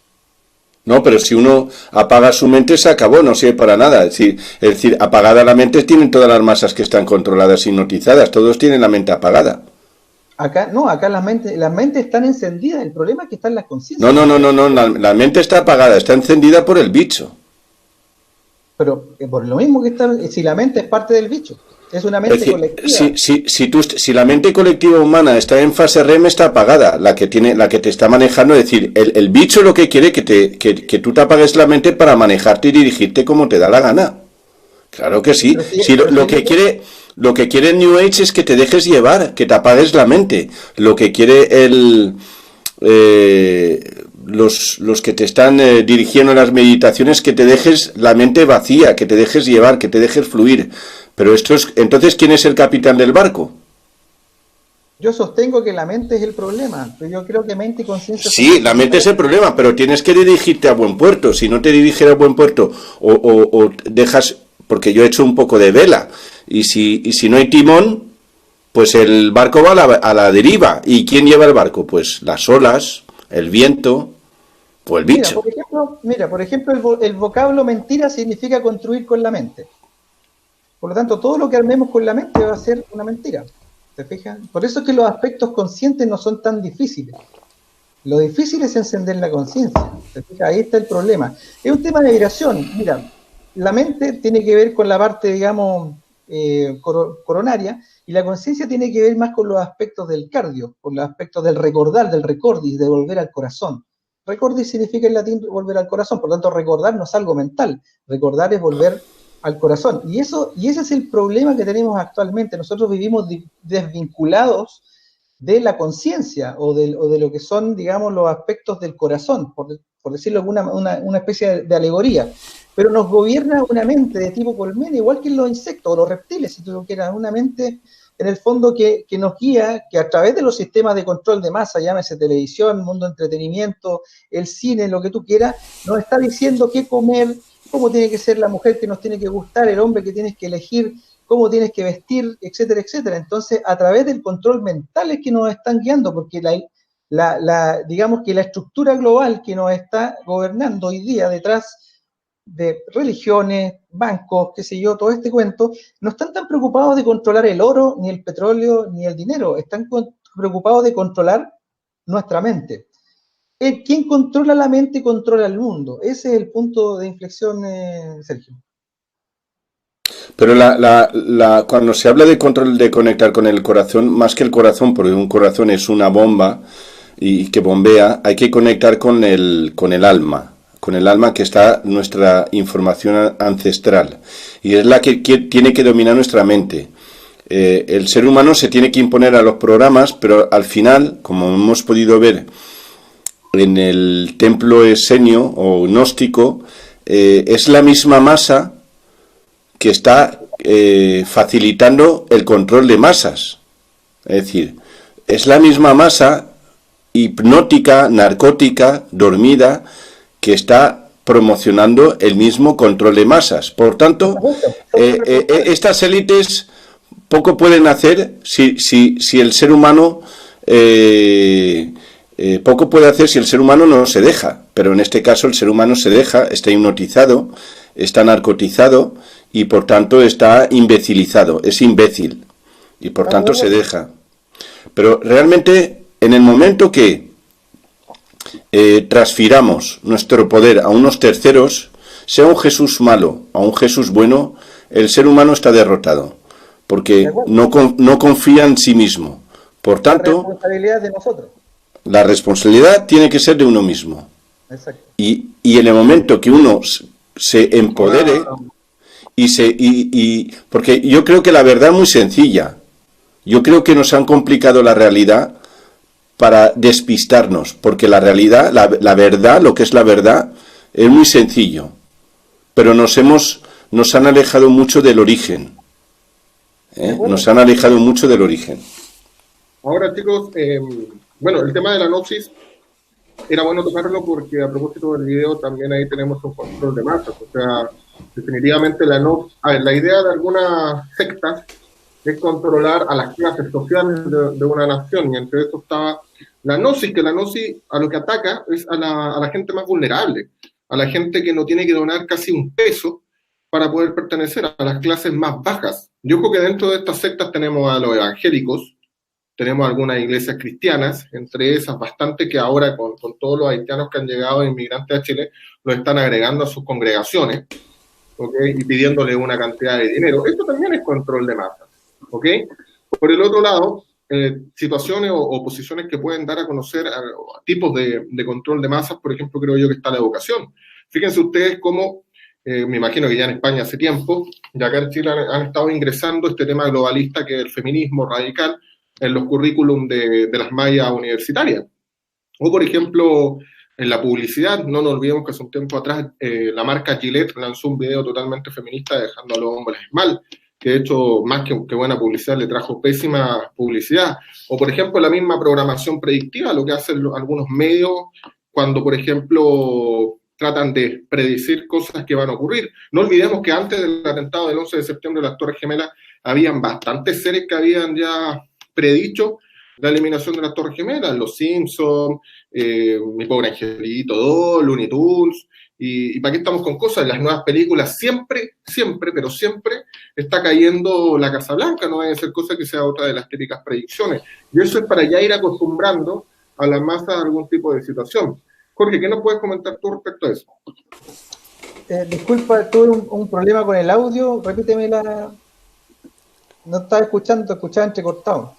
No, pero si uno apaga su mente se acabó, no sirve para nada. Es decir, apagada la mente tienen todas las masas que están controladas, hipnotizadas, todos tienen la mente apagada. Acá no, acá las mentes están encendidas, el problema es que están las conciencias. No, la mente está apagada, está encendida por el bicho. Pero por lo mismo que si la mente es parte del bicho, es una mente colectiva. Si la mente colectiva humana está en fase REM, está apagada, la que te está manejando, es decir, el bicho lo que quiere que tú te apagues la mente para manejarte y dirigirte como te da la gana. Claro que sí. Lo que quiere New Age es que te dejes llevar, que te apagues la mente. Lo que quiere los que te están dirigiendo las meditaciones, que te dejes la mente vacía, que te dejes llevar, que te dejes fluir. Pero entonces, ¿quién es el capitán del barco? Yo sostengo que la mente es el problema, pero yo creo que mente y conciencia... Sí, la mente es el problema, pero tienes que dirigirte a buen puerto. Si no te diriges a buen puerto o dejas... Porque yo he hecho un poco de vela, y si no hay timón, pues el barco va a la deriva. ¿Y quién lleva el barco? Pues las olas, el viento o el bicho. Por ejemplo, el vocablo mentira significa construir con la mente. Por lo tanto, todo lo que armemos con la mente va a ser una mentira. ¿Te fijas? Por eso es que los aspectos conscientes no son tan difíciles. Lo difícil es encender la conciencia. ¿Te fijas? Ahí está el problema. Es un tema de vibración. Mira, la mente tiene que ver con la parte, digamos, coronaria, y la conciencia tiene que ver más con los aspectos del cardio, con los aspectos del recordar, del recordis, de volver al corazón. Recordis significa en latín volver al corazón, por lo tanto recordar no es algo mental, recordar es volver al corazón. Y ese es el problema que tenemos actualmente. Nosotros vivimos desvinculados de la conciencia o de lo que son, digamos, los aspectos del corazón, por decirlo una especie de alegoría. Pero nos gobierna una mente de tipo colmena, igual que en los insectos o los reptiles, si tú lo quieras, una mente en el fondo que nos guía, que a través de los sistemas de control de masa, llámese televisión, mundo de entretenimiento, el cine, lo que tú quieras, nos está diciendo qué comer, cómo tiene que ser la mujer que nos tiene que gustar, el hombre que tienes que elegir, cómo tienes que vestir, etcétera, etcétera. Entonces, a través del control mental es que nos están guiando, porque digamos que la estructura global que nos está gobernando hoy día detrás de religiones, bancos, qué sé yo, todo este cuento, no están tan preocupados de controlar el oro, ni el petróleo, ni el dinero, están preocupados de controlar nuestra mente. Quien controla la mente controla el mundo. Ese es el punto de inflexión, Sergio. Pero cuando se habla de control, de conectar con el corazón, más que el corazón, porque un corazón es una bomba y que bombea, hay que conectar con el alma que está nuestra información ancestral, y es la que tiene que dominar nuestra mente. El ser humano se tiene que imponer a los programas, pero al final, como hemos podido ver en el templo esenio o gnóstico, es la misma masa que está facilitando el control de masas. Es decir, es la misma masa hipnótica, narcótica, dormida, que está promocionando el mismo control de masas. Por tanto, estas élites poco pueden hacer si el ser humano poco puede hacer si el ser humano no se deja. Pero en este caso el ser humano se deja, está hipnotizado, está narcotizado y por tanto está imbecilizado, es imbécil y por tanto se deja. Pero realmente en el momento que transfiramos nuestro poder a unos terceros, sea un Jesús malo o un Jesús bueno, el ser humano está derrotado, porque no confía en sí mismo. Por tanto, la responsabilidad de nosotros. La responsabilidad tiene que ser de uno mismo. Exacto. Y en el momento que uno se empodere porque yo creo que la verdad es muy sencilla. Yo creo que nos han complicado la realidad para despistarnos, porque la realidad, la verdad, lo que es la verdad, es muy sencillo, pero nos han alejado mucho del origen. Nos han alejado mucho del origen. Ahora, chicos, bueno, el tema de la gnosis era bueno tocarlo porque a propósito del video también ahí tenemos un control de masas. O sea, definitivamente la gnosis, la idea de algunas sectas es controlar a las clases sociales de una nación, y entre eso estaba la gnosis, que la gnosis a lo que ataca es a la gente más vulnerable, a la gente que no tiene que donar casi un peso para poder pertenecer a las clases más bajas. Yo creo que dentro de estas sectas tenemos a los evangélicos, tenemos algunas iglesias cristianas, entre esas bastante que ahora con todos los haitianos que han llegado inmigrantes a Chile, los están agregando a sus congregaciones, ¿okay? Y pidiéndole una cantidad de dinero. Esto también es control de masas, ¿ok? Por el otro lado, situaciones o posiciones que pueden dar a conocer a tipos de control de masas, por ejemplo, creo yo que está la educación. Fíjense ustedes cómo, me imagino que ya en España hace tiempo, ya acá en Chile han estado ingresando este tema globalista que es el feminismo radical en los currículum de las mallas universitarias. O, por ejemplo, en la publicidad, no nos olvidemos que hace un tiempo atrás la marca Gillette lanzó un video totalmente feminista dejando a los hombres mal, que de hecho, más que buena publicidad, le trajo pésima publicidad. O, por ejemplo, la misma programación predictiva, lo que hacen algunos medios cuando, por ejemplo, tratan de predecir cosas que van a ocurrir. No olvidemos que antes del atentado del 11 de septiembre de las Torres Gemelas, habían bastantes series que habían ya predicho la eliminación de las Torres Gemelas, Los Simpsons, Mi Pobre Angelito 2, Looney Tunes, y ¿para qué estamos con cosas? En las nuevas películas siempre, pero siempre está cayendo la Casa Blanca, no debe ser cosa que sea otra de las típicas predicciones, y eso es para ya ir acostumbrando a la masa a algún tipo de situación. Jorge, ¿qué nos puedes comentar tú respecto a eso? Disculpa, tuve un problema con el audio, repíteme no estaba escuchando, escuchaba entrecortado.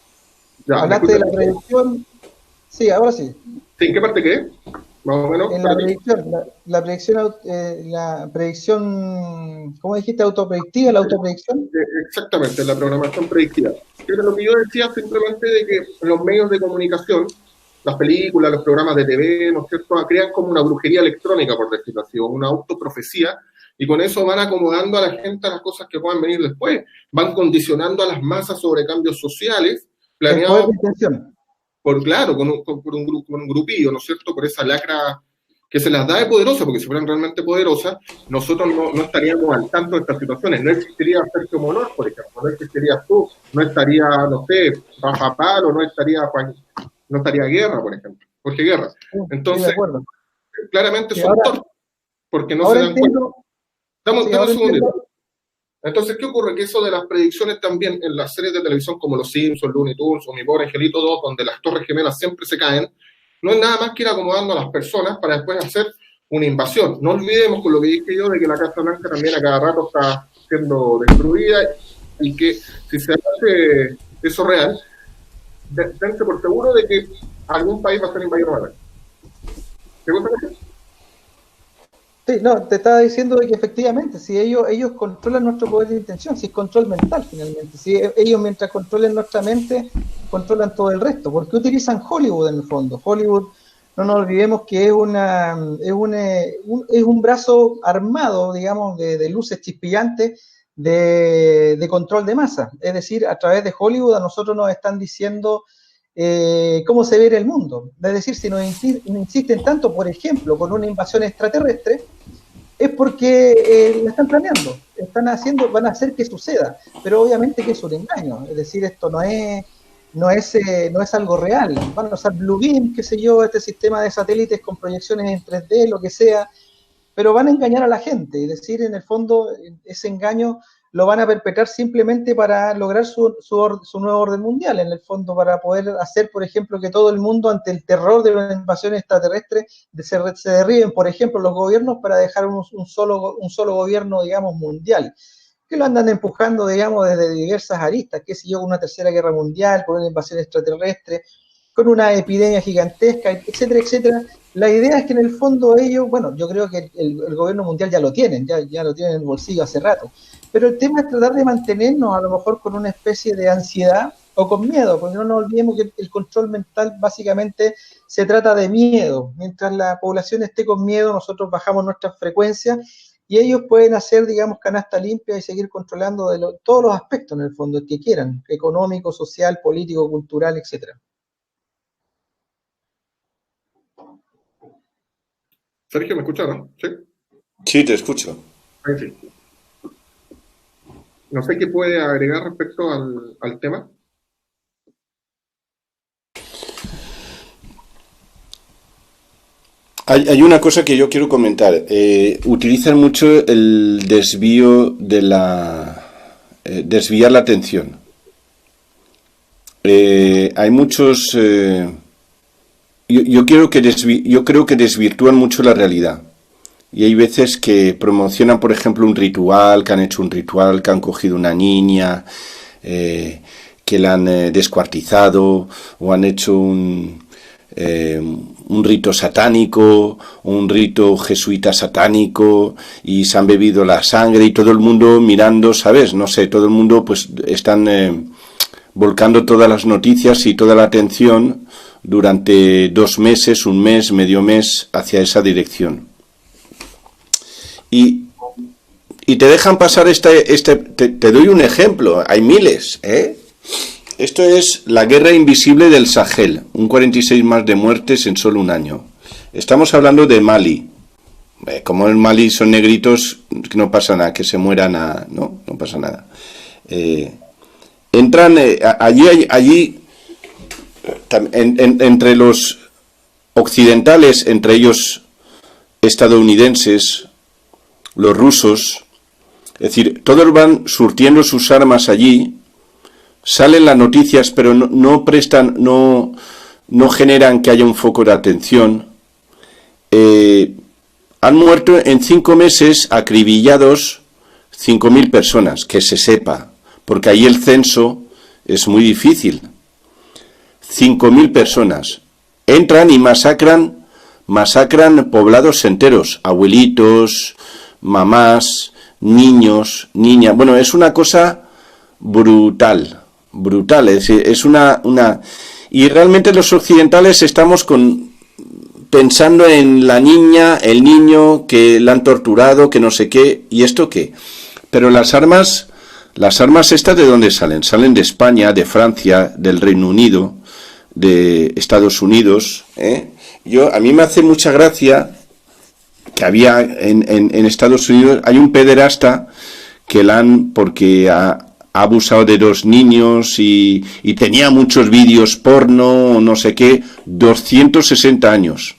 Ya, hablaste de la predicción. Sí, ahora sí. ¿En qué parte qué? Más o menos. En la predicción, ¿cómo dijiste? ¿Autopredictiva? ¿La autopredicción? Exactamente, la programación predictiva. Era lo que yo decía simplemente de que los medios de comunicación, las películas, los programas de TV, ¿no es cierto?, crean como una brujería electrónica, por decirlo así, o una autoprofecía, y con eso van acomodando a la gente a las cosas que puedan venir después. Van condicionando a las masas sobre cambios sociales, planeados con un grupillo, ¿no es cierto?, por esa lacra que se las da de poderosa, porque si fueran realmente poderosas, nosotros no estaríamos al tanto de estas situaciones. No existiría Sergio Monor, por ejemplo, no existirías tú, no estaría, no sé, Rafa Palo, no estaría Guerra, por ejemplo, Jorge Guerra. Entonces, claramente son torpes, porque no se dan cuenta. Dame un segundito. Entonces, ¿qué ocurre? Que eso de las predicciones también en las series de televisión como Los Simpsons, Looney Tunes o Mi Pobre Angelito 2, donde las torres gemelas siempre se caen, no es nada más que ir acomodando a las personas para después hacer una invasión. No olvidemos con lo que dije yo de que la Casa Blanca también a cada rato está siendo destruida y que si se hace eso real, dense por seguro de que algún país va a ser invadido por la. ¿Te gusta eso? Sí, no, te estaba diciendo de que efectivamente, si ellos controlan nuestro poder de intención, si es control mental finalmente, si ellos mientras controlen nuestra mente, controlan todo el resto. ¿Por qué utilizan Hollywood en el fondo? Hollywood, no nos olvidemos que es un brazo armado, digamos, de luces chispillantes de control de masa. Es decir, a través de Hollywood a nosotros nos están diciendo cómo se ve el mundo. Es decir, si nos insisten tanto, por ejemplo, con una invasión extraterrestre, es porque la están planeando, van a hacer que suceda, pero obviamente que es un engaño. Es decir, esto no es algo real. Van a usar Blue Beam, qué sé yo, este sistema de satélites con proyecciones en 3D, lo que sea, pero van a engañar a la gente. Es decir, en el fondo, ese engaño lo van a perpetrar simplemente para lograr su nuevo orden mundial, en el fondo, para poder hacer, por ejemplo, que todo el mundo, ante el terror de una invasión extraterrestre, se derriben, por ejemplo, los gobiernos para dejar un solo gobierno, digamos, mundial, que lo andan empujando, digamos, desde diversas aristas, qué sé yo, con una tercera guerra mundial, con una invasión extraterrestre, con una epidemia gigantesca, etcétera, etcétera. La idea es que en el fondo ellos, bueno, yo creo que el gobierno mundial ya lo tienen, ya lo tienen en el bolsillo hace rato, pero el tema es tratar de mantenernos a lo mejor con una especie de ansiedad o con miedo, porque no nos olvidemos que el control mental básicamente se trata de miedo. Mientras la población esté con miedo, nosotros bajamos nuestras frecuencias y ellos pueden hacer, digamos, canasta limpia y seguir controlando todos los aspectos, en el fondo, el que quieran, económico, social, político, cultural, etcétera. Sergio, ¿me escuchas, no? ¿Sí? Sí, te escucho. Ahí sí. No sé qué puede agregar respecto al tema. Hay una cosa que yo quiero comentar. Utilizan mucho el desvío de desviar la atención. Hay muchos... Yo creo que desvirtúan mucho la realidad. Y hay veces que promocionan, por ejemplo, un ritual, que han hecho un ritual, que han cogido una niña, que la han descuartizado, o han hecho un rito satánico, un rito jesuita satánico, y se han bebido la sangre, y todo el mundo mirando, ¿sabes? No sé, todo el mundo pues están volcando todas las noticias y toda la atención durante 2 meses, 1 mes, medio mes, hacia esa dirección. Y te dejan pasar te doy un ejemplo, hay miles, ¿eh? Esto es la guerra invisible del Sahel, un 46 más de muertes en solo 1 año. Estamos hablando de Mali. Como en Mali son negritos, no pasa nada, que se mueran, no pasa nada. Entran allí entre los occidentales, entre ellos estadounidenses, los rusos, es decir, todos van surtiendo sus armas allí, salen las noticias, pero no generan que haya un foco de atención. Han muerto en 5 meses acribillados 5.000 personas, que se sepa, porque ahí el censo es muy difícil. 5.000 personas entran y masacran poblados enteros, abuelitos, mamás, niños, niñas. Bueno, es una cosa brutal, es decir, es una y realmente los occidentales estamos pensando en la niña, el niño que la han torturado, que no sé qué, y esto qué. Pero las armas estas, ¿de dónde salen? Salen de España, de Francia, del Reino Unido, de Estados Unidos, ¿eh? A mí me hace mucha gracia que había en Estados Unidos, hay un pederasta que porque ha abusado de 2 niños y tenía muchos vídeos porno, no sé qué, 260 años.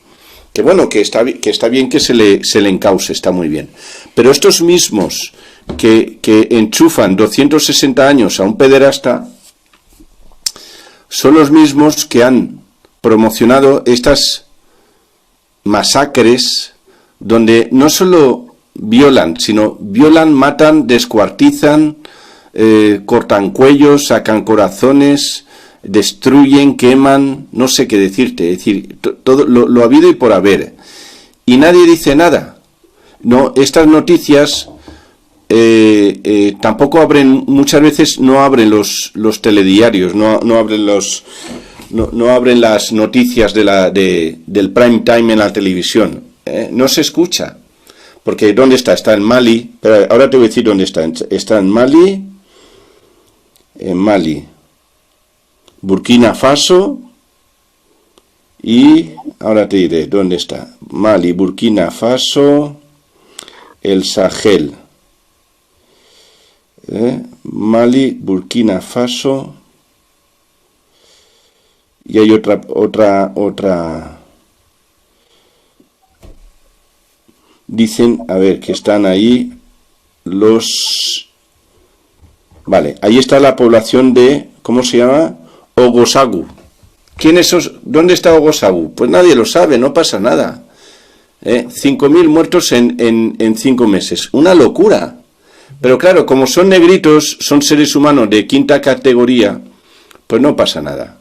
Que bueno, que está bien que se le encauce, está muy bien. Pero estos mismos que enchufan 260 años a un pederasta son los mismos que han promocionado estas masacres donde no solo violan, matan, descuartizan, cortan cuellos, sacan corazones, destruyen, queman, no sé qué decirte, es decir, todo lo habido y por haber. Y nadie dice nada. No, estas noticias tampoco muchas veces no abren los telediarios, no abren las noticias del prime time en la televisión. No se escucha. Porque ¿dónde está? Está en Mali. Pero ahora te voy a decir dónde está. Está en Mali, Burkina Faso, y ahora te diré dónde está. Mali, Burkina Faso, el Sahel. Mali, Burkina Faso, y hay otra. Dicen, a ver, que están ahí Vale, ahí está la población de, ¿cómo se llama? Ogosagu. ¿Dónde está Ogosagu? Pues nadie lo sabe, no pasa nada. 5.000 muertos en 5 meses. Una locura. Pero claro, como son negritos, son seres humanos de 5ª categoría, pues no pasa nada.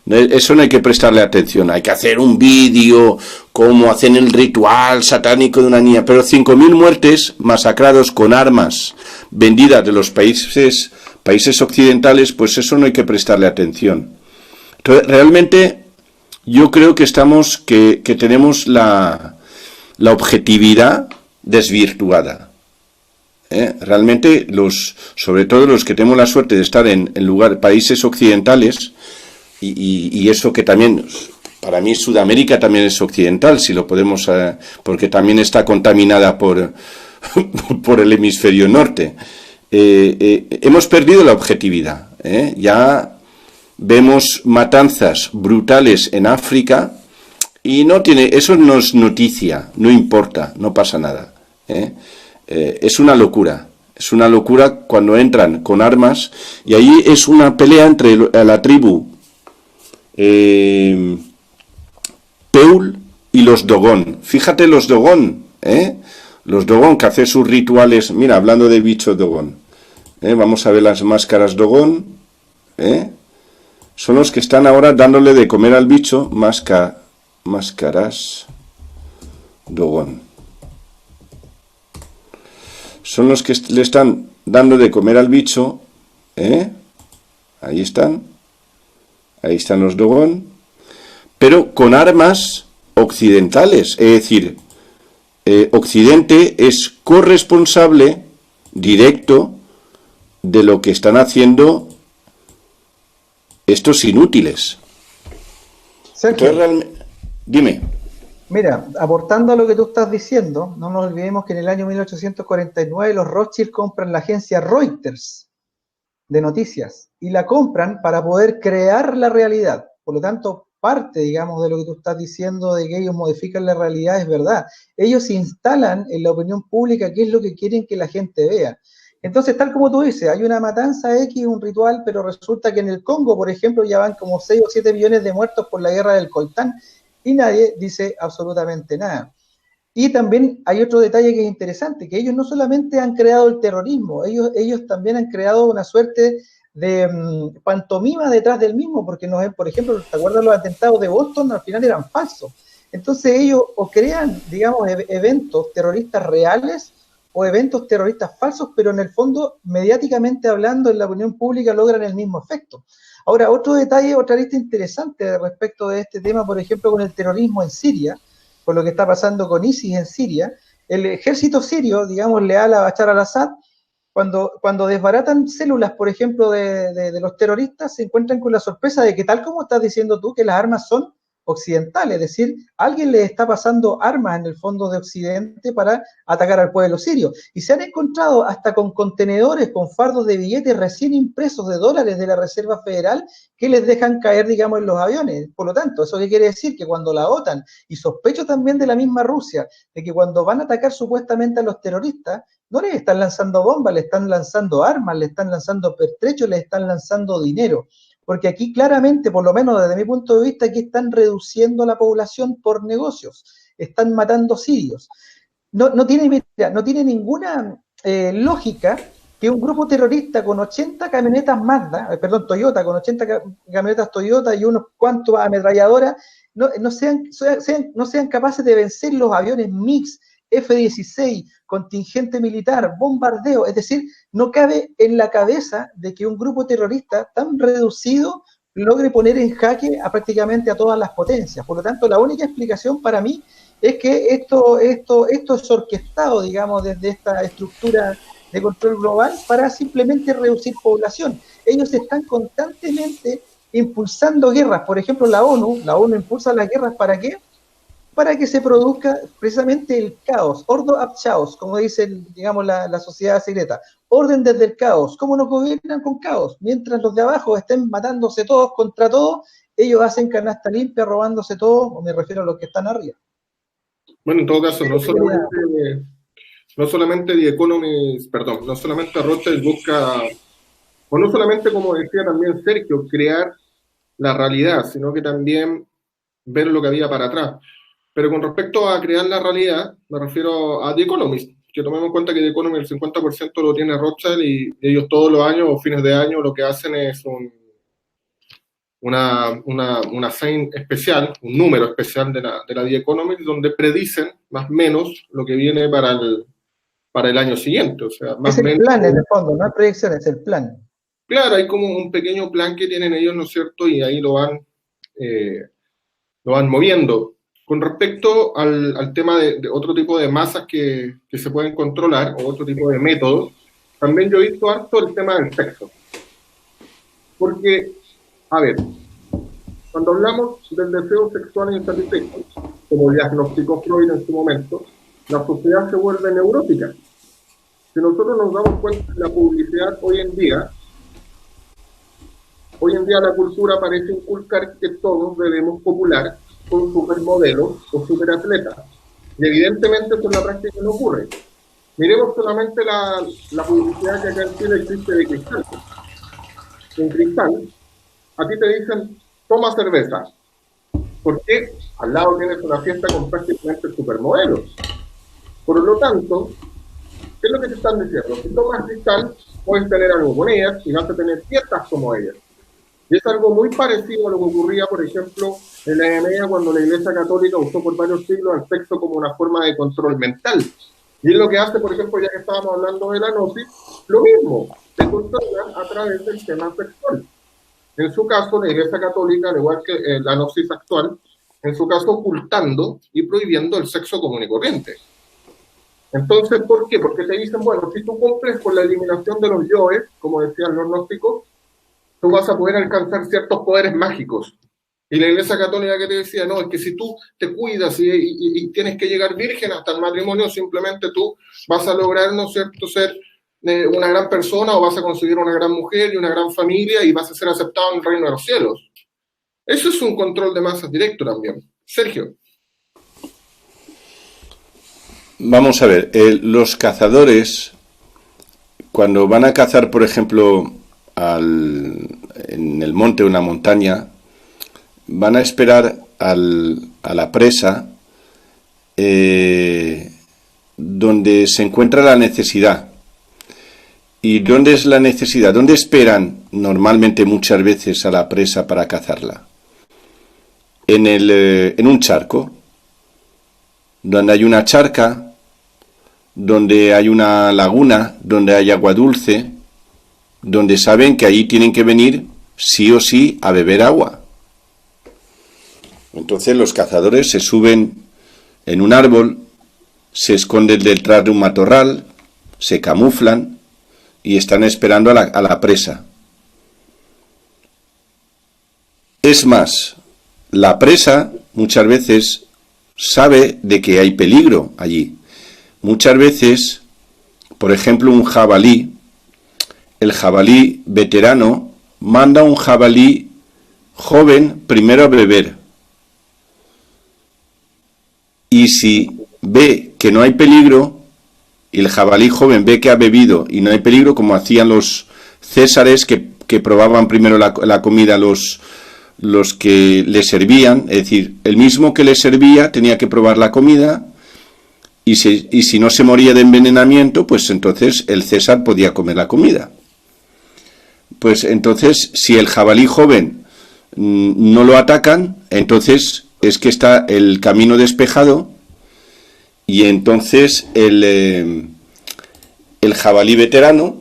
Eso no hay que prestarle atención. Hay que hacer un vídeo, como hacen el ritual satánico de una niña. Pero 5.000 muertes masacrados con armas vendidas de los países occidentales, pues eso no hay que prestarle atención. Entonces, realmente, yo creo que tenemos la objetividad desvirtuada. Realmente, sobre todo los que tenemos la suerte de estar en países occidentales, y eso que también, para mí Sudamérica también es occidental, si lo podemos, porque también está contaminada por el hemisferio norte. Hemos perdido la objetividad. Ya vemos matanzas brutales en África y eso no es noticia, no importa, no pasa nada. Es una locura. Es una locura cuando entran con armas, y ahí es una pelea entre la tribu Peul y los Dogón. Fíjate los Dogón, los Dogón que hacen sus rituales. Mira, hablando de bichos Dogón, vamos a ver las máscaras Dogón, son los que están ahora dándole de comer al bicho. Máscaras Dogón. Son los que le están dando de comer al bicho, ahí están los Dogón, pero con armas occidentales, es decir, Occidente es corresponsable directo de lo que están haciendo estos inútiles. Sergio, entonces, dime. mira, aportando a lo que tú estás diciendo, no nos olvidemos que en el año 1849 los Rothschild compran la agencia Reuters de noticias, y la compran para poder crear la realidad. Por lo tanto, parte, digamos, de lo que tú estás diciendo de que ellos modifican la realidad es verdad. Ellos instalan en la opinión pública qué es lo que quieren que la gente vea. Entonces, tal como tú dices, hay una matanza X, un ritual, pero resulta que en el Congo, por ejemplo, ya van como 6 o 7 millones de muertos por la guerra del Coltán, y nadie dice absolutamente nada. Y también hay otro detalle que es interesante, que ellos no solamente han creado el terrorismo, ellos también han creado una suerte de pantomima detrás del mismo, porque por ejemplo, ¿te acuerdas los atentados de Boston? Al final eran falsos. Entonces ellos o crean, digamos, eventos terroristas reales o eventos terroristas falsos, pero en el fondo, mediáticamente hablando, en la opinión pública logran el mismo efecto. Ahora, otro detalle, otra arista interesante respecto de este tema, por ejemplo, con el terrorismo en Siria, con lo que está pasando con ISIS en Siria, el ejército sirio, digamos, leal a Bashar al-Assad, cuando desbaratan células, por ejemplo, de los terroristas, se encuentran con la sorpresa de que, tal como estás diciendo tú, que las armas son occidentales, es decir, alguien le está pasando armas en el fondo de Occidente para atacar al pueblo sirio. Y se han encontrado hasta con contenedores, con fardos de billetes recién impresos de dólares de la Reserva Federal que les dejan caer, digamos, en los aviones. Por lo tanto, ¿eso qué quiere decir? Que cuando la OTAN, y sospecho también de la misma Rusia, de que cuando van a atacar supuestamente a los terroristas, no les están lanzando bombas, le están lanzando armas, le están lanzando pertrechos, le están lanzando dinero. Porque aquí claramente, por lo menos desde mi punto de vista, aquí están reduciendo la población por negocios, están matando sirios. No tiene ninguna lógica que un grupo terrorista con 80 camionetas Mazda, Toyota, con 80 camionetas Toyota y unos cuantos ametralladoras, no sean capaces de vencer los aviones MiG, F-16, contingente militar, bombardeo. Es decir, no cabe en la cabeza de que un grupo terrorista tan reducido logre poner en jaque a prácticamente a todas las potencias. Por lo tanto, la única explicación para mí es que esto es orquestado, digamos, desde esta estructura de control global para simplemente reducir población. Ellos están constantemente impulsando guerras. Por ejemplo, la ONU impulsa las guerras, ¿para qué? Para que se produzca precisamente el caos, ordo ab chaos, como dice, digamos, la sociedad secreta. Orden desde el caos. ¿Cómo nos gobiernan? Con caos. Mientras los de abajo estén matándose todos contra todos, ellos hacen canasta limpia, robándose todo, o me refiero a los que están arriba. Bueno, en todo caso, no solamente Rothschild busca, o no solamente, como decía también Sergio, crear la realidad, sino que también ver lo que había para atrás. Pero con respecto a crear la realidad, me refiero a The Economist, que tomemos en cuenta que The Economist el 50% lo tiene Rothschild y ellos todos los años o fines de año lo que hacen es una sign especial, un número especial de la The Economist, donde predicen más o menos lo que viene para el año siguiente. O sea, más es el menos, plan en el fondo, no es proyección, es el plan. Claro, hay como un pequeño plan que tienen ellos, ¿no es cierto? Y ahí lo van moviendo. Con respecto al tema de otro tipo de masas que se pueden controlar, o otro tipo de métodos, también yo he visto harto el tema del sexo. Porque, a ver, cuando hablamos del deseo sexual insatisfecho, como diagnosticó Freud en su momento, la sociedad se vuelve neurótica. Si nosotros nos damos cuenta de la publicidad hoy en día la cultura parece inculcar que todos debemos copular con supermodelos o superatletas. Y evidentemente eso en la práctica no ocurre. Miremos solamente la publicidad que acá en Chile existe de Cristal. En Cristal, a ti te dicen, toma cerveza. Porque al lado tienes una fiesta con prácticamente supermodelos. Por lo tanto, ¿qué es lo que te están diciendo? Si tomas Cristal, puedes tener algo con ellas y vas a tener fiestas como ellas. Y es algo muy parecido a lo que ocurría, por ejemplo, en la Edad Media, cuando la Iglesia Católica usó por varios siglos el sexo como una forma de control mental. Y es lo que hace, por ejemplo, ya que estábamos hablando de la gnosis, lo mismo, se controlan a través del tema sexual. En su caso, la Iglesia Católica, al igual que la gnosis actual, en su caso ocultando y prohibiendo el sexo común y corriente. Entonces, ¿por qué? Porque te dicen, bueno, si tú cumples con la eliminación de los yoes, como decían los gnósticos, tú vas a poder alcanzar ciertos poderes mágicos. Y la Iglesia Católica que te decía, no, es que si tú te cuidas y tienes que llegar virgen hasta el matrimonio, simplemente tú vas a lograr, ¿no es cierto?, ser una gran persona o vas a conseguir una gran mujer y una gran familia y vas a ser aceptado en el reino de los cielos. Eso es un control de masas directo también. Sergio. Vamos a ver, los cazadores, cuando van a cazar, por ejemplo, en el monte o en la montaña, van a esperar a la presa donde se encuentra la necesidad. ¿Y dónde es la necesidad? ¿Dónde esperan normalmente muchas veces a la presa para cazarla? En un charco, donde hay una charca, donde hay una laguna, donde hay agua dulce, donde saben que ahí tienen que venir sí o sí a beber agua. Entonces los cazadores se suben en un árbol, se esconden detrás de un matorral, se camuflan y están esperando a la presa. Es más, la presa muchas veces sabe de que hay peligro allí. Muchas veces, por ejemplo, un jabalí, el jabalí veterano manda a un jabalí joven primero a beber. Y si ve que no hay peligro, y el jabalí joven ve que ha bebido y no hay peligro, como hacían los césares que probaban primero la comida a los que le servían, es decir, el mismo que le servía tenía que probar la comida, y si no se moría de envenenamiento, pues entonces el César podía comer la comida. Pues entonces, si el jabalí joven no lo atacan, entonces es que está el camino despejado, y entonces el jabalí veterano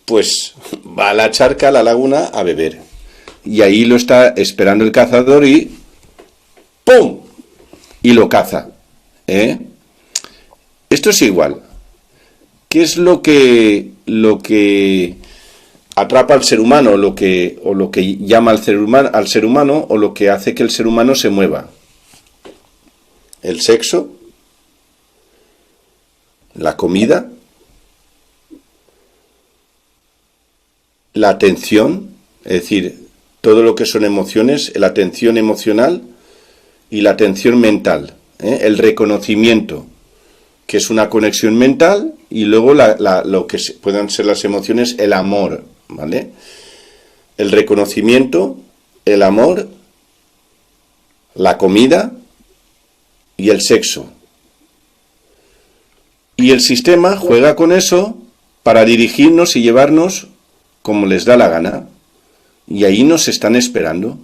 pues va a la charca, a la laguna, a beber. Y ahí lo está esperando el cazador y ¡pum! Y lo caza. Esto es igual. ¿Qué es lo que atrapa al ser humano, o lo que llama al ser humano, o lo que hace que el ser humano se mueva? ¿El sexo? ¿La comida? ¿La atención? Es decir, todo lo que son emociones, la atención emocional y la atención mental, el reconocimiento, que es una conexión mental, y luego lo que puedan ser las emociones, el amor, ¿vale? El reconocimiento, el amor, la comida y el sexo. Y el sistema juega con eso para dirigirnos y llevarnos como les da la gana. Y ahí nos están esperando.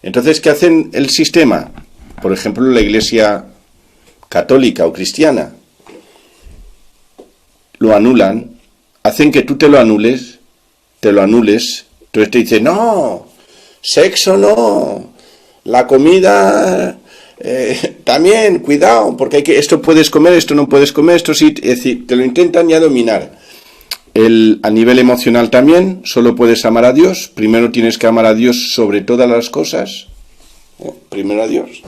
Entonces, ¿qué hacen el sistema? Por ejemplo, la Iglesia católica o cristiana. Lo anulan, hacen que tú te lo anules. Entonces te dicen, no, sexo no, la comida también, cuidado, porque esto puedes comer, esto no puedes comer, esto sí, es decir, te lo intentan ya dominar. A nivel emocional también, solo puedes amar a Dios. Primero tienes que amar a Dios sobre todas las cosas. Primero a Dios.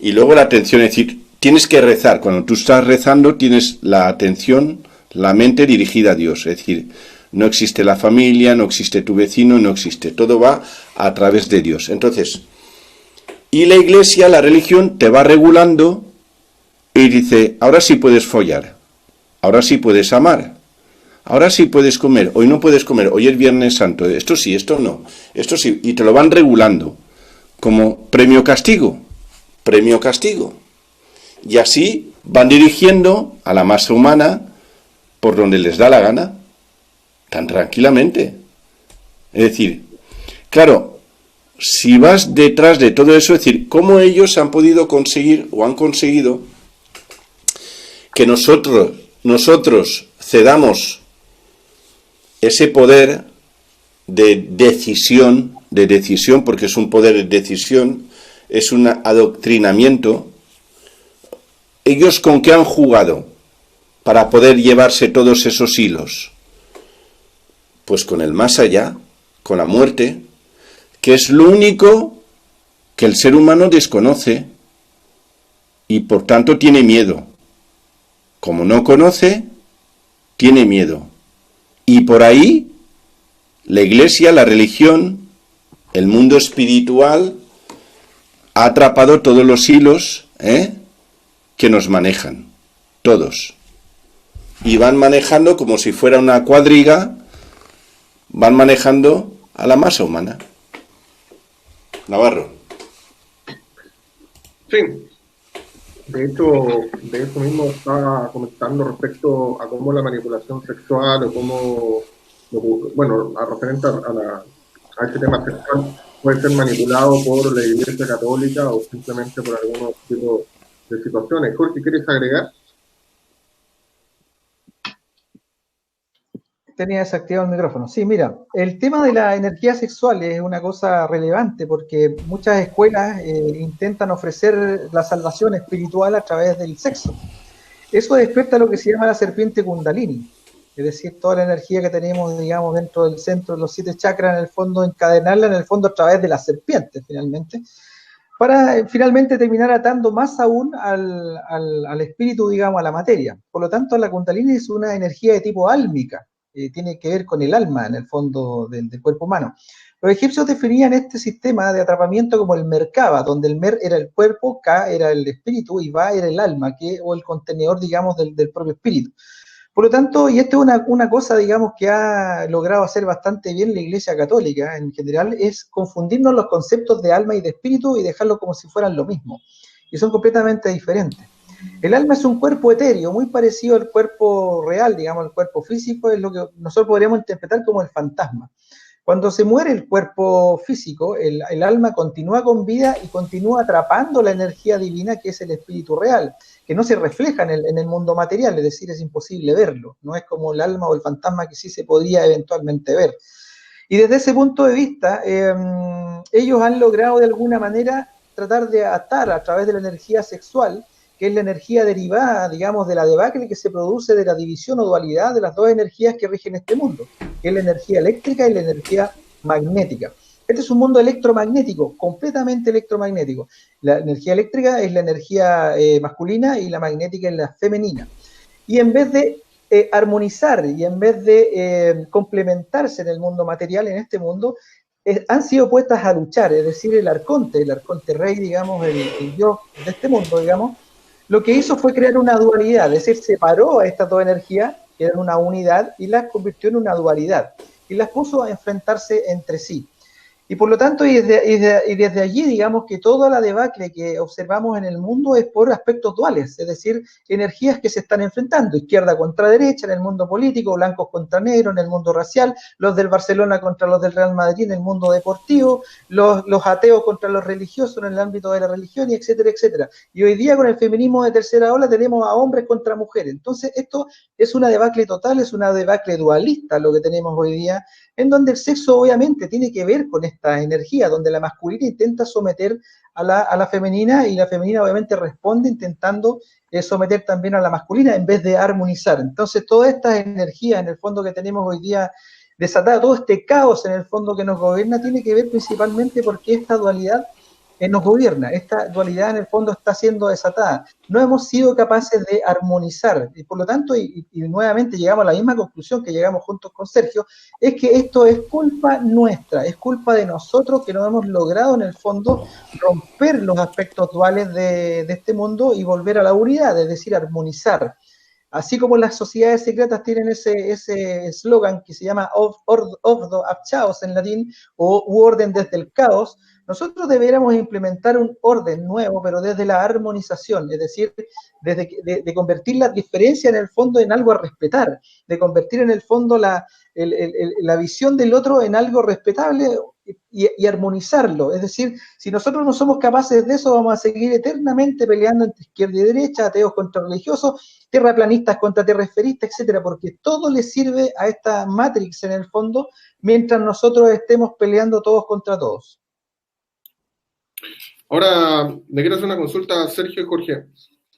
Y luego la atención, es decir, tienes que rezar. Cuando tú estás rezando, tienes la atención, la mente dirigida a Dios. Es decir, no existe la familia, no existe tu vecino, no existe. Todo va a través de Dios. Entonces, y la Iglesia, la religión, te va regulando y dice, ahora sí puedes follar, ahora sí puedes amar, ahora sí puedes comer, hoy no puedes comer, hoy es Viernes Santo, esto sí, esto no, esto sí, y te lo van regulando como premio-castigo, premio-castigo. Y así van dirigiendo a la masa humana por donde les da la gana, tan tranquilamente. Es decir, claro, si vas detrás de todo eso, es decir, cómo ellos han podido conseguir o han conseguido que nosotros cedamos ese poder de decisión, porque es un poder de decisión, es un adoctrinamiento. ¿Ellos con qué han jugado para poder llevarse todos esos hilos? Pues con el más allá, con la muerte, que es lo único que el ser humano desconoce y por tanto tiene miedo. Como no conoce, tiene miedo. Y por ahí, la Iglesia, la religión, el mundo espiritual, ha atrapado todos los hilos que nos manejan, todos. Y van manejando como si fuera una cuadriga, van manejando a la masa humana. Navarro. Sí, de eso mismo estaba comentando respecto a cómo la manipulación sexual o cómo, bueno, referente a ese tema sexual puede ser manipulado por la Iglesia Católica o simplemente por algunos tipos de situaciones. Jorge, ¿quieres agregar? Tenía desactivado el micrófono. Sí, mira, el tema de la energía sexual es una cosa relevante porque muchas escuelas intentan ofrecer la salvación espiritual a través del sexo. Eso despierta lo que se llama la serpiente Kundalini, es decir, toda la energía que tenemos, digamos, dentro del centro de los 7 chakras, en el fondo, encadenarla en el fondo a través de la serpiente, finalmente. para finalmente terminar atando más aún al espíritu, digamos, a la materia. Por lo tanto, la Kundalini es una energía de tipo álmica, tiene que ver con el alma, en el fondo del cuerpo humano. Los egipcios definían este sistema de atrapamiento como el Merkaba, donde el Mer era el cuerpo, Ka era el espíritu y Va era el alma, o el contenedor, digamos, del propio espíritu. Por lo tanto, y esto es una cosa, digamos, que ha logrado hacer bastante bien la Iglesia Católica en general, es confundirnos los conceptos de alma y de espíritu y dejarlo como si fueran lo mismo. Y son completamente diferentes. El alma es un cuerpo etéreo, muy parecido al cuerpo real, digamos, el cuerpo físico, es lo que nosotros podríamos interpretar como el fantasma. Cuando se muere el cuerpo físico, el alma continúa con vida y continúa atrapando la energía divina que es el espíritu real, que no se refleja en el mundo material, es decir, es imposible verlo, no es como el alma o el fantasma que sí se podría eventualmente ver. Y desde ese punto de vista, ellos han logrado de alguna manera tratar de atar a través de la energía sexual, que es la energía derivada, digamos, de la debacle que se produce de la división o dualidad de las dos energías que rigen este mundo, que es la energía eléctrica y la energía magnética. Este es un mundo electromagnético, completamente electromagnético. La energía eléctrica es la energía masculina y la magnética es la femenina. Y en vez de armonizar y en vez de complementarse en el mundo material, en este mundo, han sido puestas a luchar, es decir, el arconte rey, digamos, el dios de este mundo, digamos, lo que hizo fue crear una dualidad, es decir, separó a estas dos energías, que eran una unidad, y las convirtió en una dualidad, y las puso a enfrentarse entre sí. Y por lo tanto, y desde allí, digamos que toda la debacle que observamos en el mundo es por aspectos duales, es decir, energías que se están enfrentando, izquierda contra derecha en el mundo político, blancos contra negros en el mundo racial, los del Barcelona contra los del Real Madrid en el mundo deportivo, los ateos contra los religiosos en el ámbito de la religión, y etcétera, etcétera. Y hoy día con el feminismo de tercera ola tenemos a hombres contra mujeres. Entonces esto es una debacle total, es una debacle dualista lo que tenemos hoy día, en donde el sexo obviamente tiene que ver con esta energía, donde la masculina intenta someter a la femenina y la femenina obviamente responde intentando someter también a la masculina en vez de armonizar. Entonces toda esta energía en el fondo que tenemos hoy día desatada, todo este caos en el fondo que nos gobierna tiene que ver principalmente porque esta dualidad nos gobierna, esta dualidad en el fondo está siendo desatada. No hemos sido capaces de armonizar, y por lo tanto, y nuevamente llegamos a la misma conclusión que llegamos juntos con Sergio, es que esto es culpa nuestra, es culpa de nosotros que no hemos logrado en el fondo romper los aspectos duales de este mundo y volver a la unidad, es decir, armonizar. Así como las sociedades secretas tienen ese eslogan que se llama ordo ab chaos en latín, o orden desde el caos, nosotros deberíamos implementar un orden nuevo, pero desde la armonización, es decir, de convertir la diferencia en el fondo en algo a respetar, de convertir en el fondo la visión del otro en algo respetable y armonizarlo. Es decir, si nosotros no somos capaces de eso, vamos a seguir eternamente peleando entre izquierda y derecha, ateos contra religiosos, terraplanistas contra terresferistas, etcétera, porque todo le sirve a esta Matrix en el fondo, mientras nosotros estemos peleando todos contra todos. Ahora, me quiero hacer una consulta a Sergio y Jorge.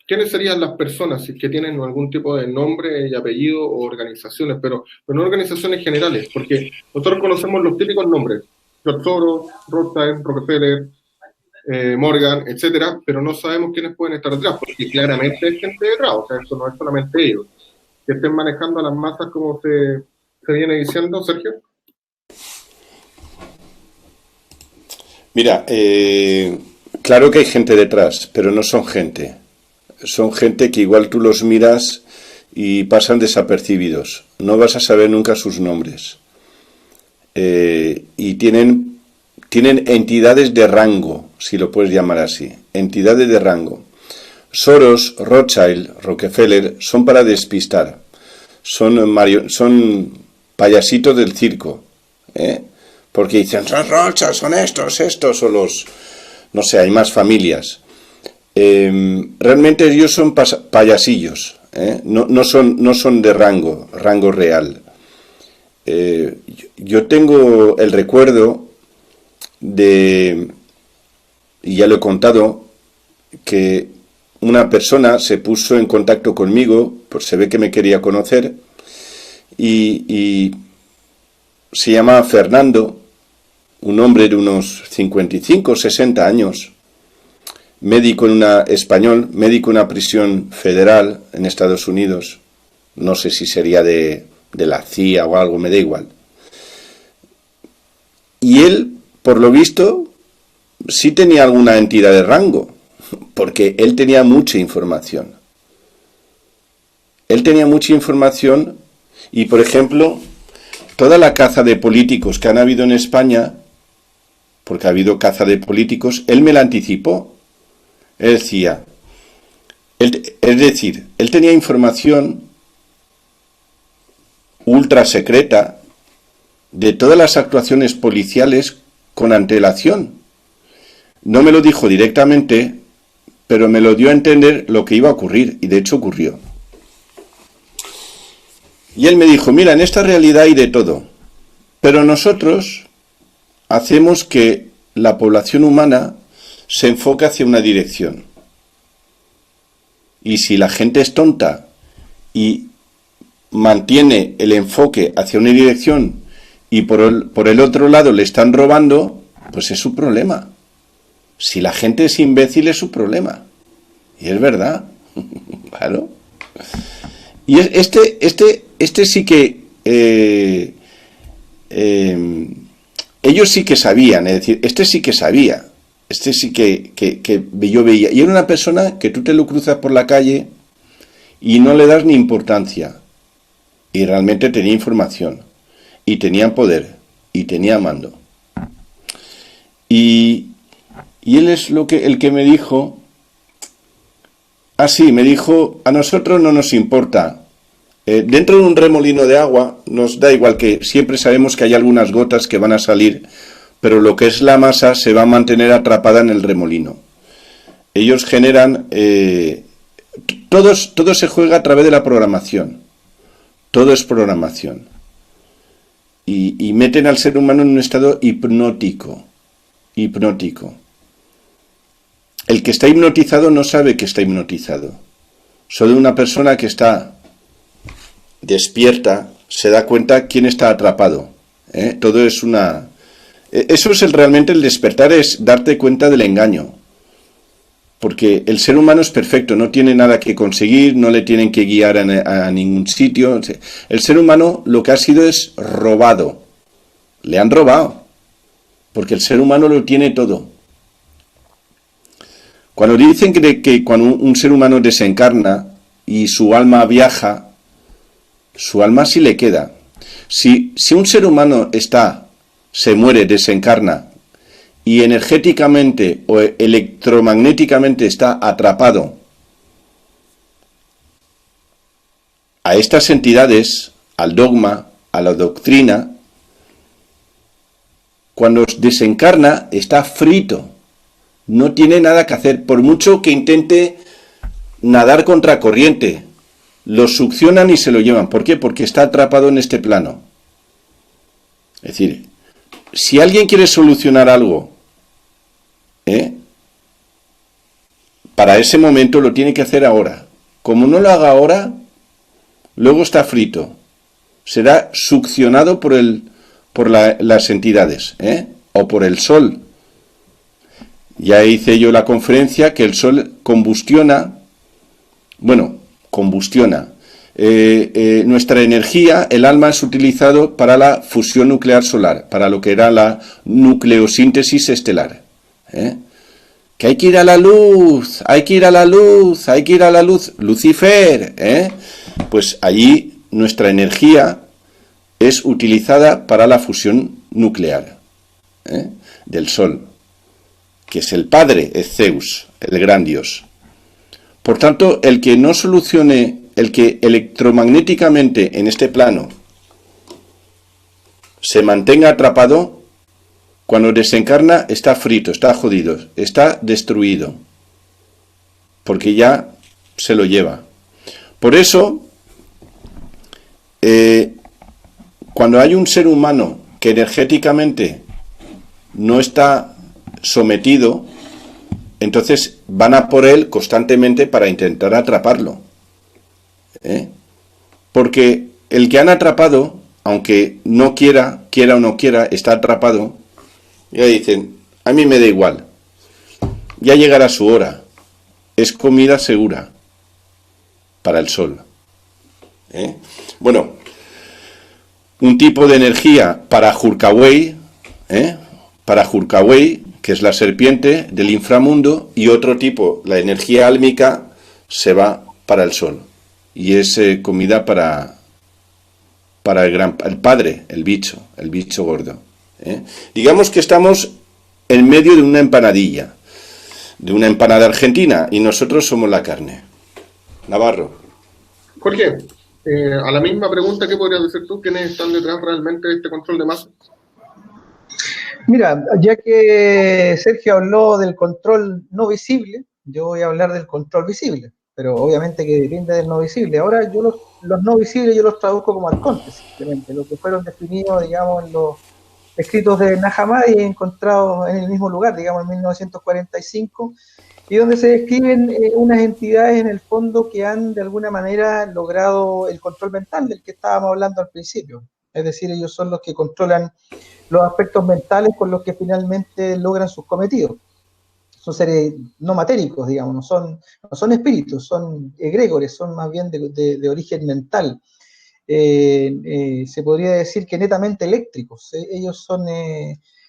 ¿Quiénes serían las personas que tienen algún tipo de nombre y apellido o organizaciones, pero no organizaciones generales? Porque nosotros conocemos los típicos nombres, George Soros, Rothschild, Rockefeller, Morgan, etcétera, pero no sabemos quiénes pueden estar detrás, porque claramente hay gente detrás, o sea, esto no es solamente ellos. Que estén manejando a las masas como se viene diciendo, Sergio. Mira, claro que hay gente detrás, pero no son gente. Son gente que igual tú los miras y pasan desapercibidos. No vas a saber nunca sus nombres. Y tienen entidades de rango, si lo puedes llamar así. Entidades de rango. Soros, Rothschild, Rockefeller son para despistar. Son payasitos del circo. Porque dicen, son Rothschild, son estos, o los... No sé, hay más familias. Realmente ellos son payasillos, no son de rango real. Yo tengo el recuerdo y ya lo he contado, que una persona se puso en contacto conmigo, pues se ve que me quería conocer, y se llama Fernando, un hombre de unos 55 o 60 años, médico médico en una prisión federal en Estados Unidos, no sé si sería de la CIA o algo, me da igual. Y él, por lo visto, sí tenía alguna entidad de rango, porque él tenía mucha información. Él tenía mucha información y, por ejemplo, toda la caza de políticos que han habido en España, porque ha habido caza de políticos, él me la anticipó. Él decía, es decir, él tenía información ultra secreta de todas las actuaciones policiales con antelación. No me lo dijo directamente, pero me lo dio a entender lo que iba a ocurrir, y de hecho ocurrió. Y él me dijo, mira, en esta realidad hay de todo, pero nosotros hacemos que la población humana se enfoque hacia una dirección. Y si la gente es tonta y mantiene el enfoque hacia una dirección y por el otro lado le están robando, pues es su problema. Si la gente es imbécil es su problema. Y es verdad. Claro. Y este sí que ellos sí que sabían, es decir, este sí que sabía, este sí que yo veía. Y era una persona que tú te lo cruzas por la calle y no le das ni importancia. Y realmente tenía información, y tenía poder, y tenía mando. Y él es el que me dijo, me dijo, a nosotros no nos importa. Dentro de un remolino de agua nos da igual, que siempre sabemos que hay algunas gotas que van a salir, pero lo que es la masa se va a mantener atrapada en el remolino. Ellos generan, todo se juega a través de la programación. Todo es programación. Y meten al ser humano en un estado hipnótico. El que está hipnotizado no sabe que está hipnotizado. Solo una persona que está despierta se da cuenta quién está atrapado. Todo es una... Eso es realmente el despertar, es darte cuenta del engaño. Porque el ser humano es perfecto, no tiene nada que conseguir, no le tienen que guiar a ningún sitio. El ser humano lo que ha sido es robado. Le han robado. Porque el ser humano lo tiene todo. Cuando dicen que cuando un ser humano desencarna y su alma viaja, su alma sí le queda. Si un ser humano se muere, desencarna, y energéticamente o electromagnéticamente está atrapado a estas entidades, al dogma, a la doctrina, cuando desencarna está frito, no tiene nada que hacer, por mucho que intente nadar contra corriente, lo succionan y se lo llevan. ¿Por qué? Porque está atrapado en este plano. Es decir, si alguien quiere solucionar algo, para ese momento lo tiene que hacer ahora. Como no lo haga ahora, luego está frito. Será succionado por las entidades, o por el sol. Ya hice yo la conferencia que el sol combustiona. Nuestra energía, el alma, es utilizado para la fusión nuclear solar, para lo que era la nucleosíntesis estelar. Que hay que ir a la luz, hay que ir a la luz, hay que ir a la luz, Lucifer, pues allí nuestra energía es utilizada para la fusión nuclear del Sol, que es el Padre, es Zeus, el gran Dios. Por tanto, el que no solucione, el que electromagnéticamente en este plano se mantenga atrapado, cuando desencarna está frito, está jodido, está destruido, porque ya se lo lleva. Por eso, cuando hay un ser humano que energéticamente no está sometido, entonces van a por él constantemente para intentar atraparlo. Porque el que han atrapado, aunque no quiera o no quiera, está atrapado, ya dicen, a mí me da igual. ya llegará su hora. Es comida segura para el sol. Bueno, un tipo de energía para Hurkaway, que es la serpiente del inframundo, y otro tipo, la energía álmica, se va para el sol. Y es comida para el padre, el bicho gordo. Digamos que estamos en medio de una empanadilla, de una empanada argentina, y nosotros somos la carne. Navarro. Jorge, a la misma pregunta, ¿qué podrías decir tú? ¿Quiénes están detrás realmente de este control de masas? Mira, ya que Sergio habló del control no visible, yo voy a hablar del control visible, pero obviamente que depende del no visible. Ahora yo los no visibles yo los traduzco como arcontes, simplemente, lo que fueron definidos, digamos, en los escritos de Nag Hammadi encontrados en el mismo lugar, digamos, en 1945, y donde se describen unas entidades en el fondo que han de alguna manera logrado el control mental del que estábamos hablando al principio. Es decir, ellos son los que controlan los aspectos mentales con los que finalmente logran sus cometidos. Son seres no matéricos, digamos, no son espíritus, son egregores, son más bien de origen mental. Se podría decir que netamente eléctricos. Ellos son,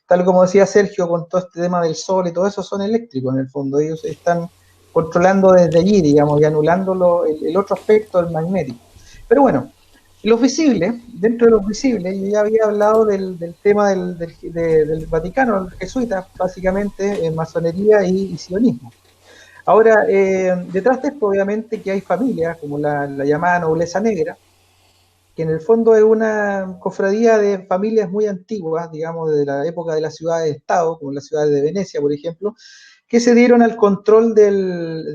tal como decía Sergio, con todo este tema del sol y todo eso, son eléctricos en el fondo. Ellos están controlando desde allí, digamos, y anulando el otro aspecto, el magnético. Pero bueno, los visibles, dentro de los visibles, yo ya había hablado del tema del Vaticano, los jesuitas, básicamente, masonería y sionismo. Ahora, detrás de esto, obviamente, que hay familias, como la llamada nobleza negra, que en el fondo es una cofradía de familias muy antiguas, digamos, de la época de las ciudades-estado, como la ciudad de Venecia, por ejemplo, que se dieron al control del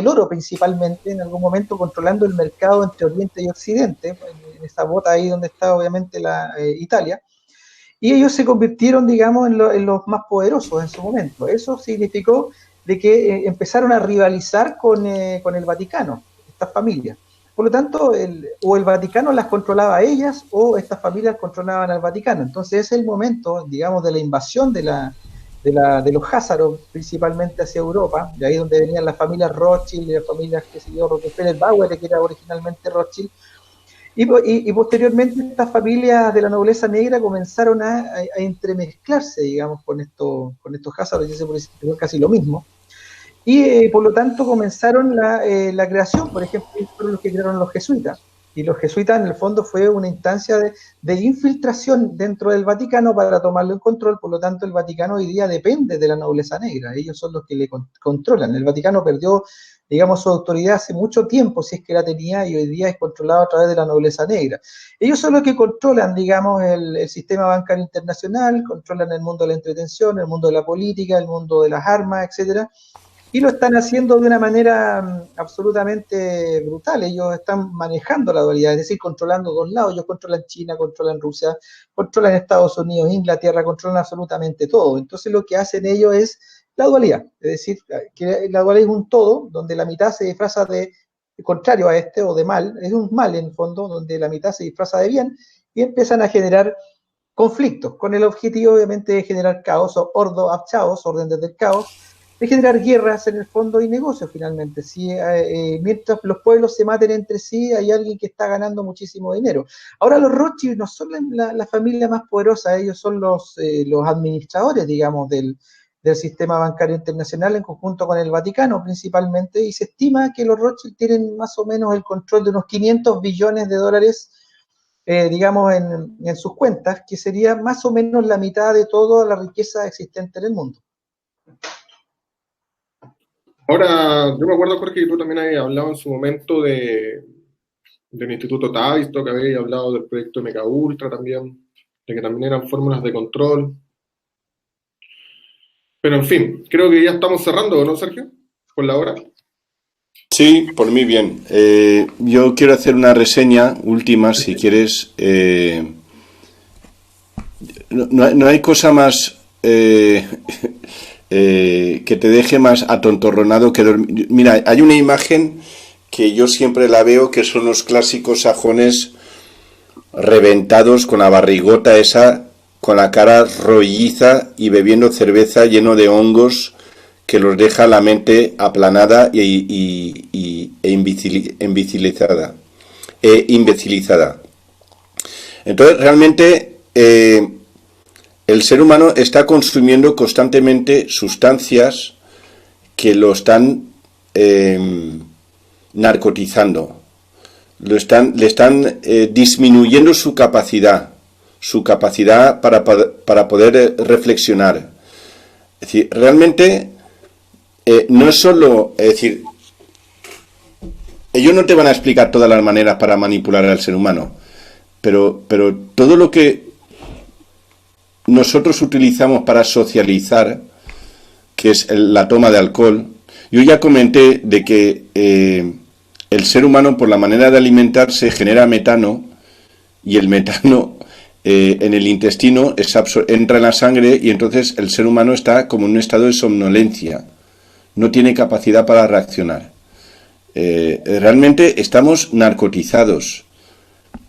oro principalmente, en algún momento controlando el mercado entre Oriente y Occidente, en esta bota ahí donde está obviamente Italia, y ellos se convirtieron, digamos, en los más poderosos en su momento. Eso significó de que empezaron a rivalizar con el Vaticano, estas familias. Por lo tanto, o el Vaticano las controlaba a ellas, o estas familias controlaban al Vaticano. Entonces es el momento, digamos, de la invasión de los házaros, principalmente hacia Europa, de ahí donde venían las familias Rothschild y las familias, qué sé yo, Rockefeller, Bauer, que era originalmente Rothschild, y posteriormente estas familias de la nobleza negra comenzaron a entremezclarse, digamos, con estos házaros, y eso es casi lo mismo, y por lo tanto comenzaron la creación, por ejemplo, fueron los que crearon los jesuitas. Y los jesuitas en el fondo fue una instancia de infiltración dentro del Vaticano para tomarlo en control. Por lo tanto el Vaticano hoy día depende de la nobleza negra, ellos son los que le controlan. El Vaticano perdió, digamos, su autoridad hace mucho tiempo, si es que la tenía, y hoy día es controlado a través de la nobleza negra. Ellos son los que controlan, digamos, el sistema bancario internacional, controlan el mundo de la entretención, el mundo de la política, el mundo de las armas, etcétera. Y lo están haciendo de una manera absolutamente brutal. Ellos están manejando la dualidad, es decir, controlando dos lados. Ellos controlan China, controlan Rusia, controlan Estados Unidos, Inglaterra, controlan absolutamente todo. Entonces lo que hacen ellos es la dualidad. Es decir, que la dualidad es un todo, donde la mitad se disfraza de contrario a este o de mal. Es un mal en el fondo, donde la mitad se disfraza de bien y empiezan a generar conflictos, con el objetivo obviamente de generar caos, o ordo ab chaos, orden desde el caos, de generar guerras en el fondo y negocios finalmente. Si, mientras los pueblos se maten entre sí, hay alguien que está ganando muchísimo dinero. Ahora los Rothschild no son la familia más poderosa, ellos son los administradores, digamos, del sistema bancario internacional en conjunto con el Vaticano principalmente, y se estima que los Rothschild tienen más o menos el control de unos 500 billones de dólares, digamos, en sus cuentas, que sería más o menos la mitad de toda la riqueza existente en el mundo. Ahora, yo me acuerdo, Jorge, que tú también habías hablado en su momento del Instituto Tavistock, que habías hablado del proyecto MK Ultra también, de que también eran fórmulas de control. Pero en fin, creo que ya estamos cerrando, ¿no, Sergio? Por la hora. Sí, por mí bien. Yo quiero hacer una reseña última, si quieres. No hay cosa más... que te deje más atontorronado que dormir. Mira, hay una imagen que yo siempre la veo, que son los clásicos sajones reventados con la barrigota esa, con la cara rolliza y bebiendo cerveza lleno de hongos, que los deja la mente aplanada imbecilizada. Entonces, realmente, el ser humano está consumiendo constantemente sustancias que lo están narcotizando, le están disminuyendo su capacidad para poder reflexionar. Es decir, realmente no es solo, es decir, ellos no te van a explicar todas las maneras para manipular al ser humano, pero todo lo que nosotros utilizamos para socializar, que es la toma de alcohol, yo ya comenté de que el ser humano, por la manera de alimentarse, genera metano, y el metano en el intestino entra en la sangre, y entonces el ser humano está como en un estado de somnolencia, no tiene capacidad para reaccionar. Realmente estamos narcotizados,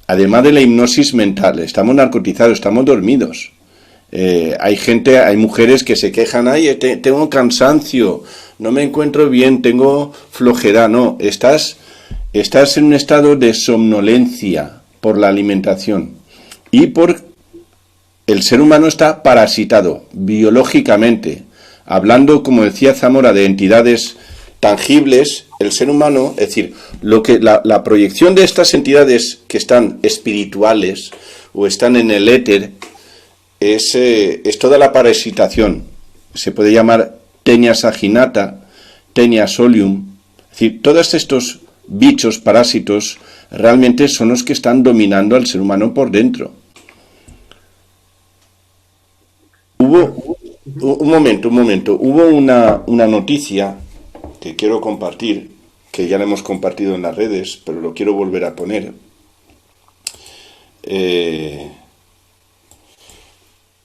además de la hipnosis mental, estamos narcotizados, estamos dormidos. Hay mujeres que se quejan, tengo cansancio, no me encuentro bien, tengo flojera. No, estás en un estado de somnolencia por la alimentación, y por el ser humano está parasitado biológicamente. Hablando, como decía Zamora, de entidades tangibles, el ser humano, es decir, la proyección de estas entidades que están espirituales o están en el éter, es toda la parasitación. Se puede llamar tenia saginata, tenia solium. Es decir, todos estos bichos parásitos realmente son los que están dominando al ser humano por dentro. Un momento. Hubo una noticia que quiero compartir, que ya la hemos compartido en las redes, pero lo quiero volver a poner.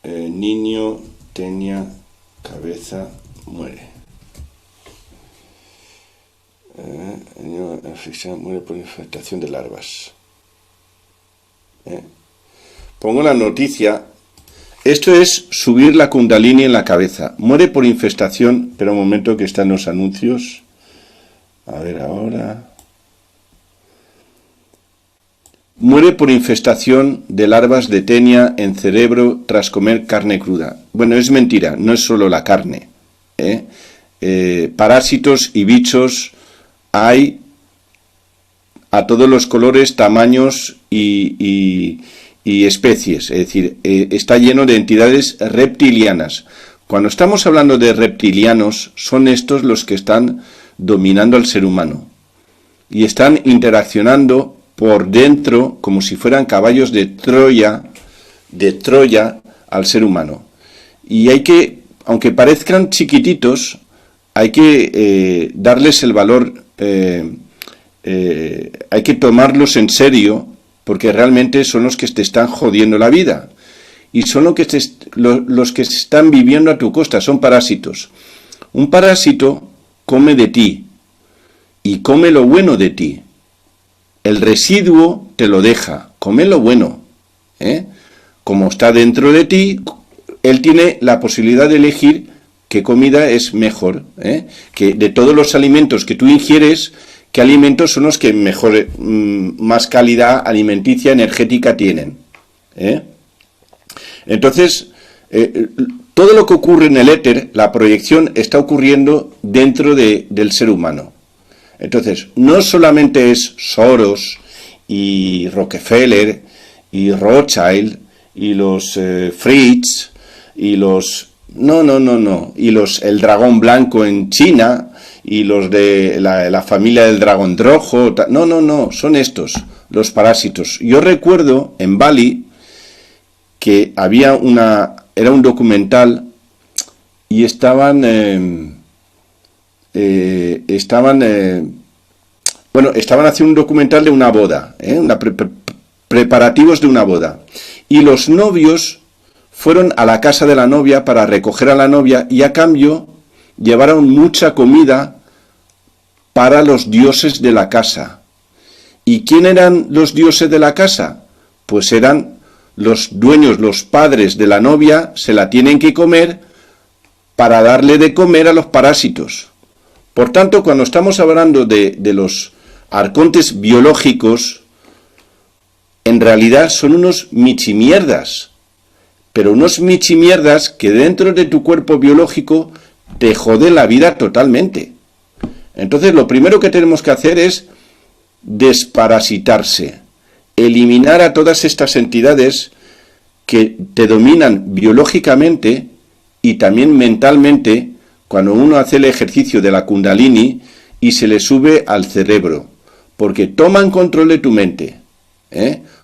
Niño tenía cabeza, muere. Niño asfixia, muere por infestación de larvas. Pongo la noticia. Esto es subir la kundalini en la cabeza. Muere por infestación, pero un momento que están los anuncios. A ver ahora. Muere por infestación de larvas de tenia en cerebro tras comer carne cruda. Bueno, es mentira, no es solo la carne. Parásitos y bichos hay a todos los colores, tamaños y especies. Es decir, está lleno de entidades reptilianas. Cuando estamos hablando de reptilianos, son estos los que están dominando al ser humano y están interaccionando por dentro como si fueran caballos de Troya al ser humano. Y hay que, aunque parezcan chiquititos, hay que darles el valor, hay que tomarlos en serio, porque realmente son los que te están jodiendo la vida. Y son los que están viviendo a tu costa, son parásitos. Un parásito come de ti y come lo bueno de ti. El residuo te lo deja, come lo bueno. Como está dentro de ti, él tiene la posibilidad de elegir qué comida es mejor. Que de todos los alimentos que tú ingieres, qué alimentos son los que mejor, más calidad alimenticia, energética tienen. Entonces, todo lo que ocurre en el éter, la proyección, está ocurriendo dentro del ser humano. Entonces, no solamente es Soros y Rockefeller y Rothschild y los Fritz y los... No. Y el dragón blanco en China y los de la familia del dragón rojo. No. Son estos, los parásitos. Yo recuerdo en Bali que era un documental y estaban haciendo un documental de una boda, preparativos de una boda, y los novios fueron a la casa de la novia para recoger a la novia y a cambio llevaron mucha comida para los dioses de la casa. ¿Y quién eran los dioses de la casa? Pues eran los dueños, los padres de la novia, se la tienen que comer para darle de comer a los parásitos. Por tanto, cuando estamos hablando de los arcontes biológicos, en realidad son unos michimierdas, pero unos michimierdas que dentro de tu cuerpo biológico te joden la vida totalmente. Entonces, lo primero que tenemos que hacer es desparasitarse, eliminar a todas estas entidades que te dominan biológicamente y también mentalmente cuando uno hace el ejercicio de la Kundalini y se le sube al cerebro, porque toman control de tu mente,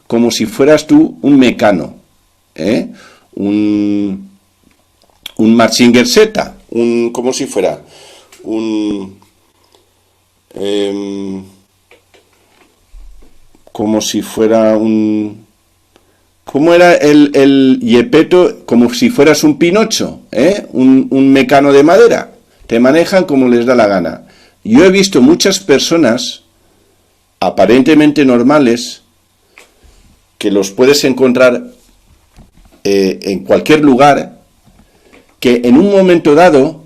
como si fueras tú un mecano, un Mazinger Z, como si fuera como si fuera un... ¿Cómo era el Yepeto? Como si fueras un Pinocho, un mecano de madera. Te manejan como les da la gana. Yo he visto muchas personas aparentemente normales que los puedes encontrar en cualquier lugar, que en un momento dado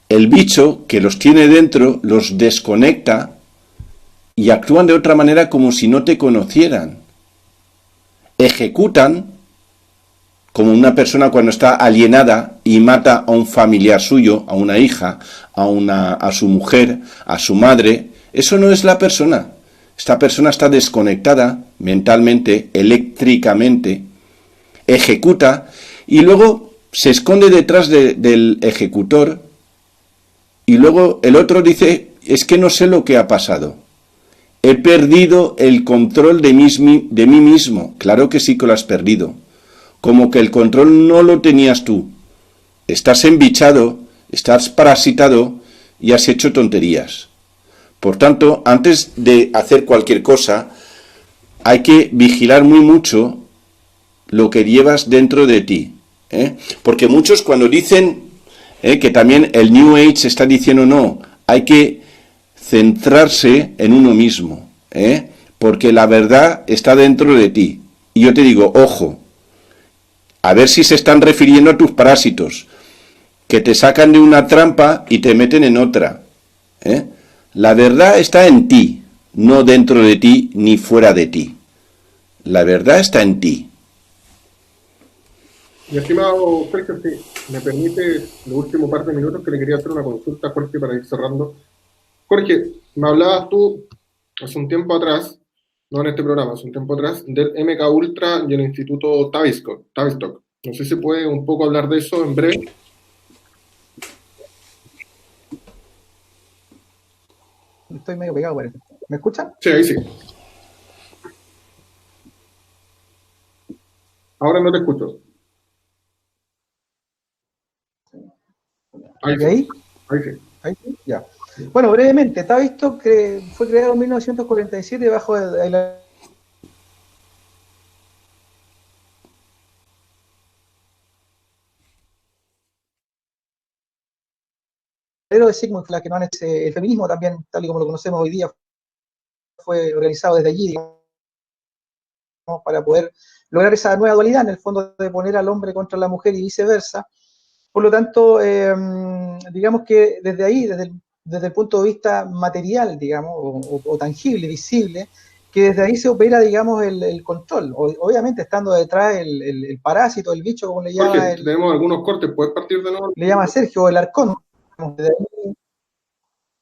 el bicho que los tiene dentro los desconecta y actúan de otra manera como si no te conocieran. Ejecutan como una persona cuando está alienada y mata a un familiar suyo, a una hija, a su mujer, a su madre. Eso no es la persona. Esta persona está desconectada mentalmente, eléctricamente, ejecuta y luego se esconde detrás del ejecutor y luego el otro dice, es que no sé lo que ha pasado. He perdido el control de mí mismo. Claro que sí que lo has perdido. Como que el control no lo tenías tú. Estás embichado, estás parasitado y has hecho tonterías. Por tanto, antes de hacer cualquier cosa, hay que vigilar muy mucho lo que llevas dentro de ti. Porque muchos cuando dicen que también el New Age está diciendo no, hay que centrarse en uno mismo, porque la verdad está dentro de ti. Y yo te digo, ojo, a ver si se están refiriendo a tus parásitos, que te sacan de una trampa y te meten en otra. La verdad está en ti, no dentro de ti ni fuera de ti. La verdad está en ti. Mi estimado Sergio, si me permite los últimos par de minutos que le quería hacer una consulta fuerte para ir cerrando. Jorge, me hablabas tú hace un tiempo atrás, no en este programa, hace un tiempo atrás, del MK Ultra y el Instituto Tavistock. No sé si puede un poco hablar de eso en breve. Estoy medio pegado, parece. ¿Me escuchan? Sí, ahí sí. Ahora no te escucho. ¿Y ahí? Ahí sí. Ahí sí, ya. Bueno, brevemente, Tavistock fue creado en 1947 bajo el de Sigmund, la que no es el feminismo también, tal y como lo conocemos hoy día, fue organizado desde allí, digamos, para poder lograr esa nueva dualidad, en el fondo de poner al hombre contra la mujer y viceversa. Por lo tanto, digamos que desde ahí, desde el punto de vista material, digamos, o tangible, visible, que desde ahí se opera, digamos, el control. Obviamente estando detrás el parásito, el bicho, como le llama. Tenemos algunos cortes, ¿puedes partir de nuevo? Le llama Sergio, el arcón.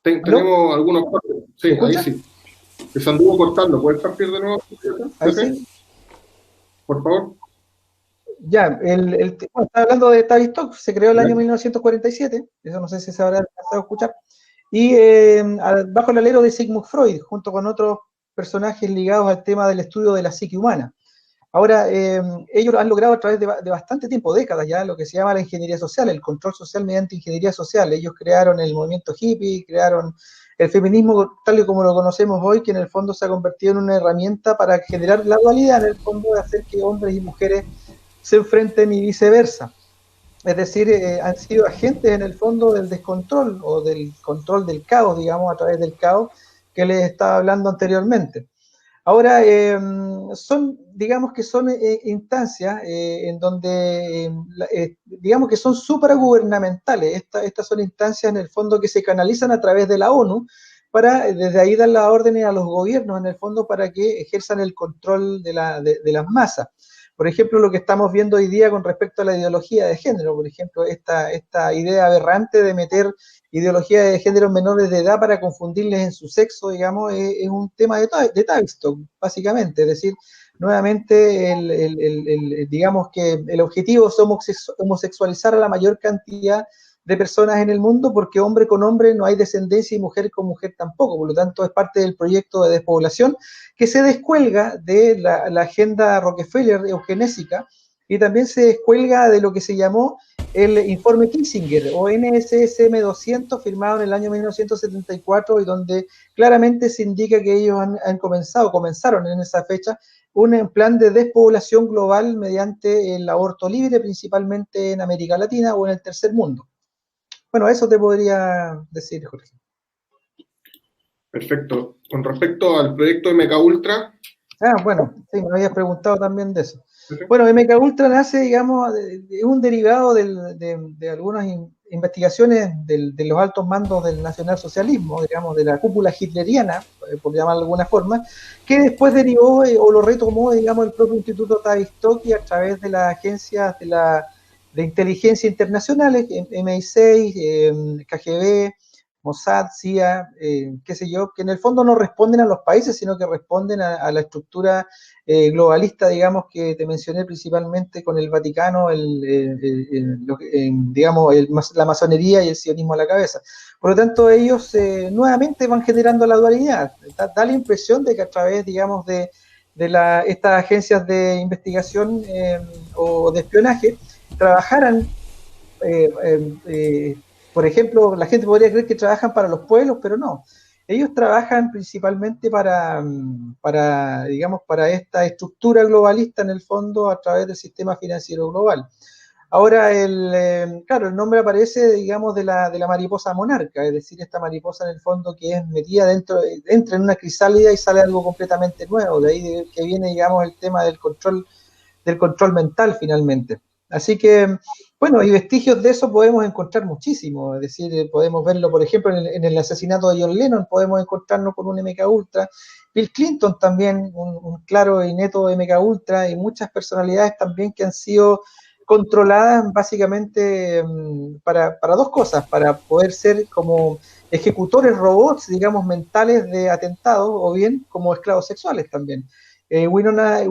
Tenemos algunos cortes. Sí, ahí sí. Que se anduvo cortando, ¿puedes partir de nuevo? Ahí sí. Por favor. Ya, está hablando de Tavistock, se creó el año 1947, eso no sé si se habrá alcanzado a escuchar, y bajo el alero de Sigmund Freud, junto con otros personajes ligados al tema del estudio de la psique humana. Ahora, ellos han logrado a través de bastante tiempo, décadas ya, lo que se llama la ingeniería social, el control social mediante ingeniería social. Ellos crearon el movimiento hippie, crearon el feminismo tal y como lo conocemos hoy, que en el fondo se ha convertido en una herramienta para generar la dualidad, en el fondo de hacer que hombres y mujeres se enfrenten y viceversa. Es decir, han sido agentes en el fondo del descontrol o del control del caos, digamos, a través del caos que les estaba hablando anteriormente. Ahora, son, digamos que son instancias en donde, digamos que son supragubernamentales. Estas son instancias en el fondo que se canalizan a través de la ONU para desde ahí dar las órdenes a los gobiernos en el fondo para que ejerzan el control de las masas. Por ejemplo, lo que estamos viendo hoy día con respecto a la ideología de género, por ejemplo, esta idea aberrante de meter ideología de género en menores de edad para confundirles en su sexo, digamos, es un tema de Tavistock, básicamente. Es decir, nuevamente, digamos que el objetivo es homosexualizar a la mayor cantidad de personas en el mundo, porque hombre con hombre no hay descendencia y mujer con mujer tampoco. Por lo tanto, es parte del proyecto de despoblación que se descuelga de la agenda Rockefeller eugenésica y también se descuelga de lo que se llamó el informe Kissinger o NSSM 200 firmado en el año 1974 y donde claramente se indica que ellos comenzaron en esa fecha un plan de despoblación global mediante el aborto libre, principalmente en América Latina o en el tercer mundo. Bueno, eso te podría decir, Jorge. Perfecto. Con respecto al proyecto MK Ultra. Bueno, sí, me habías preguntado también de eso. Bueno, MK Ultra nace, digamos, es un derivado de algunas investigaciones de los altos mandos del nacionalsocialismo, digamos, de la cúpula hitleriana, por llamarlo de alguna forma, que después derivó o lo retomó, digamos, el propio Instituto Tavistock y a través de las agencias de inteligencia internacionales, MI6, KGB, Mossad, CIA, qué sé yo, que en el fondo no responden a los países, sino que responden a la estructura globalista, digamos, que te mencioné principalmente con el Vaticano, digamos, la masonería y el sionismo a la cabeza. Por lo tanto, ellos nuevamente van generando la dualidad. Da la impresión de que a través, digamos, de estas agencias de investigación o de espionaje, trabajaran, por ejemplo, la gente podría creer que trabajan para los pueblos, pero no. Ellos trabajan principalmente para esta estructura globalista en el fondo a través del sistema financiero global. Ahora, claro, el nombre aparece, digamos, de la mariposa monarca, es decir, esta mariposa en el fondo que es metida entra en una crisálida y sale algo completamente nuevo, de ahí que viene, digamos, el tema del control mental finalmente. Así que, bueno, y vestigios de eso podemos encontrar muchísimo, es decir, podemos verlo, por ejemplo, en el asesinato de John Lennon, podemos encontrarnos con un MK Ultra, Bill Clinton también, un claro y neto MK Ultra, y muchas personalidades también que han sido controladas básicamente para dos cosas, para poder ser como ejecutores robots, digamos, mentales de atentados, o bien como esclavos sexuales también. Winona,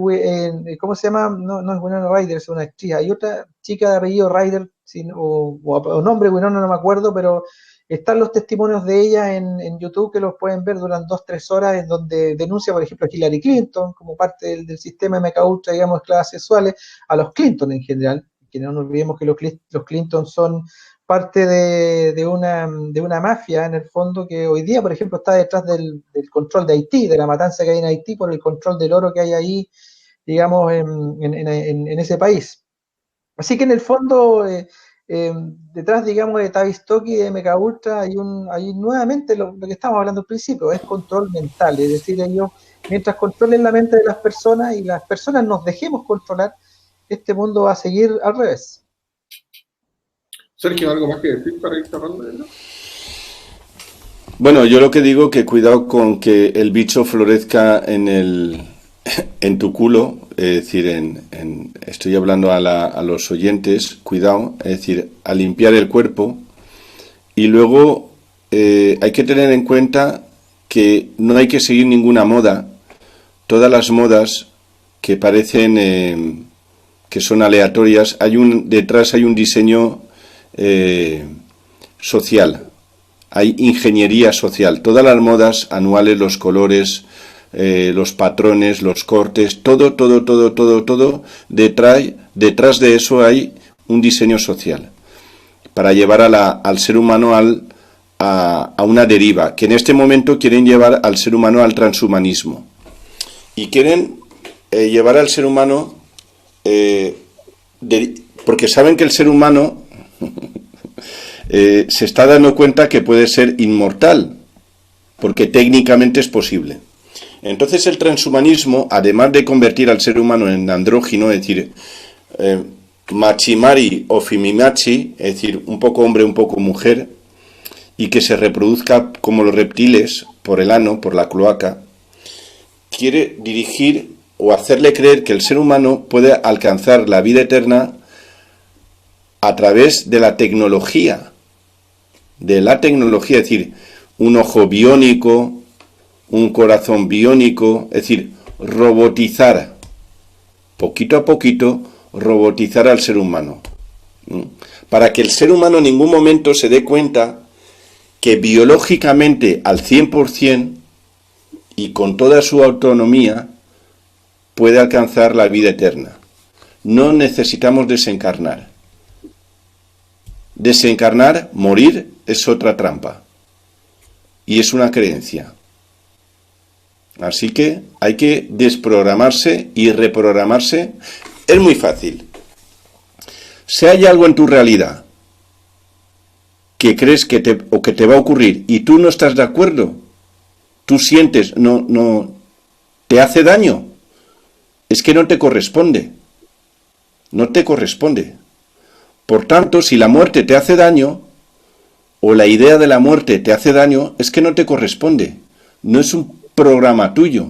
¿cómo se llama? No es Winona Ryder, es una actriz. Hay otra chica de apellido Ryder, o nombre Winona, no me acuerdo, pero están los testimonios de ella en YouTube que los pueden ver, duran 2-3 horas, en donde denuncia, por ejemplo, a Hillary Clinton como parte del sistema MK Ultra, digamos, esclavas sexuales, a los Clinton en general, que no nos olvidemos que los Clinton son parte de una mafia, en el fondo, que hoy día, por ejemplo, está detrás del control de Haití, de la matanza que hay en Haití, por el control del oro que hay ahí, digamos, en ese país. Así que, en el fondo, detrás, digamos, de Tavistock y de MK Ultra hay nuevamente lo que estamos hablando al principio, es control mental, es decir, ellos, mientras controlen la mente de las personas y las personas nos dejemos controlar, este mundo va a seguir al revés. Sergio, ¿algo más que decir para ir cerrando? Bueno, yo lo que digo que cuidado con que el bicho florezca en tu culo, es decir, estoy hablando a los oyentes, cuidado, es decir, a limpiar el cuerpo, y luego hay que tener en cuenta que no hay que seguir ninguna moda. Todas las modas que parecen que son aleatorias, detrás hay un diseño social, hay ingeniería social. Todas las modas anuales, los colores, los patrones, los cortes, todo, detrás de eso hay un diseño social para llevar al ser humano a una deriva, que en este momento quieren llevar al ser humano al transhumanismo y quieren llevar al ser humano porque saben que el ser humano se está dando cuenta que puede ser inmortal, porque técnicamente es posible. Entonces el transhumanismo, además de convertir al ser humano en andrógino, es decir, machimari o fimimachi, es decir, un poco hombre, un poco mujer, y que se reproduzca como los reptiles por el ano, por la cloaca, quiere dirigir o hacerle creer que el ser humano puede alcanzar la vida eterna a través de la tecnología. Es decir, un ojo biónico, un corazón biónico, es decir, robotizar, poquito a poquito, robotizar al ser humano. Para que el ser humano en ningún momento se dé cuenta que biológicamente al 100% y con toda su autonomía puede alcanzar la vida eterna. No necesitamos desencarnar. Desencarnar, morir, es otra trampa. Y es una creencia. Así que hay que desprogramarse y reprogramarse. Es muy fácil. Si hay algo en tu realidad que crees que te va a ocurrir y tú no estás de acuerdo, tú sientes, no, te hace daño, es que no te corresponde. No te corresponde. Por tanto, si la muerte te hace daño, o la idea de la muerte te hace daño, es que no te corresponde. No es un programa tuyo.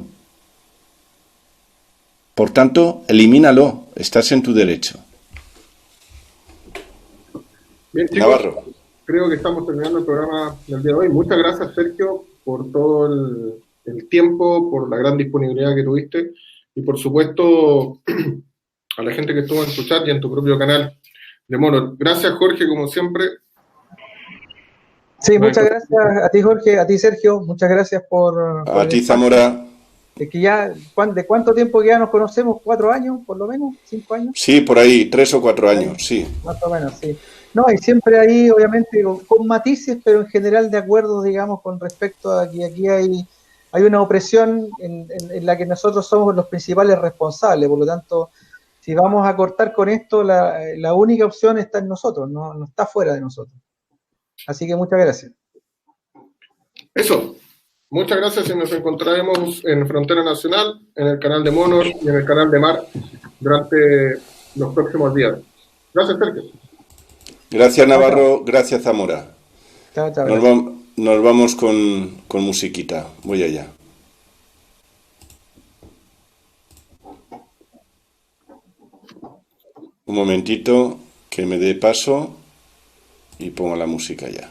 Por tanto, elimínalo. Estás en tu derecho. Bien, chicos, Navarro. creo que estamos terminando el programa del día de hoy. Muchas gracias, Sergio, por todo el tiempo, por la gran disponibilidad que tuviste y, por supuesto, a la gente que estuvo en tu chat y en tu propio canal de Mono. Gracias, Jorge, como siempre. Sí, muchas gracias a ti, Jorge, a ti, Sergio, muchas gracias por A ti, Zamora. Es que ya, ¿de cuánto tiempo que ya nos conocemos? ¿4 años, por lo menos? ¿5 años? Sí, por ahí, 3 o 4 años, sí. Más o menos, sí. No, y siempre ahí, obviamente, con matices, pero en general de acuerdo, digamos, con respecto a que aquí hay una opresión en la que nosotros somos los principales responsables. Por lo tanto, si vamos a cortar con esto, la única opción está en nosotros, no está fuera de nosotros. Así que muchas gracias. Eso. Muchas gracias y nos encontraremos en Frontera Nacional, en el canal de Monor y en el canal de Mar durante los próximos días. Gracias, Sergio. Gracias, Navarro. Gracias, Zamora. Chao, chao. Nos vamos con musiquita. Voy allá. Un momentito que me dé paso y pongo la música ya.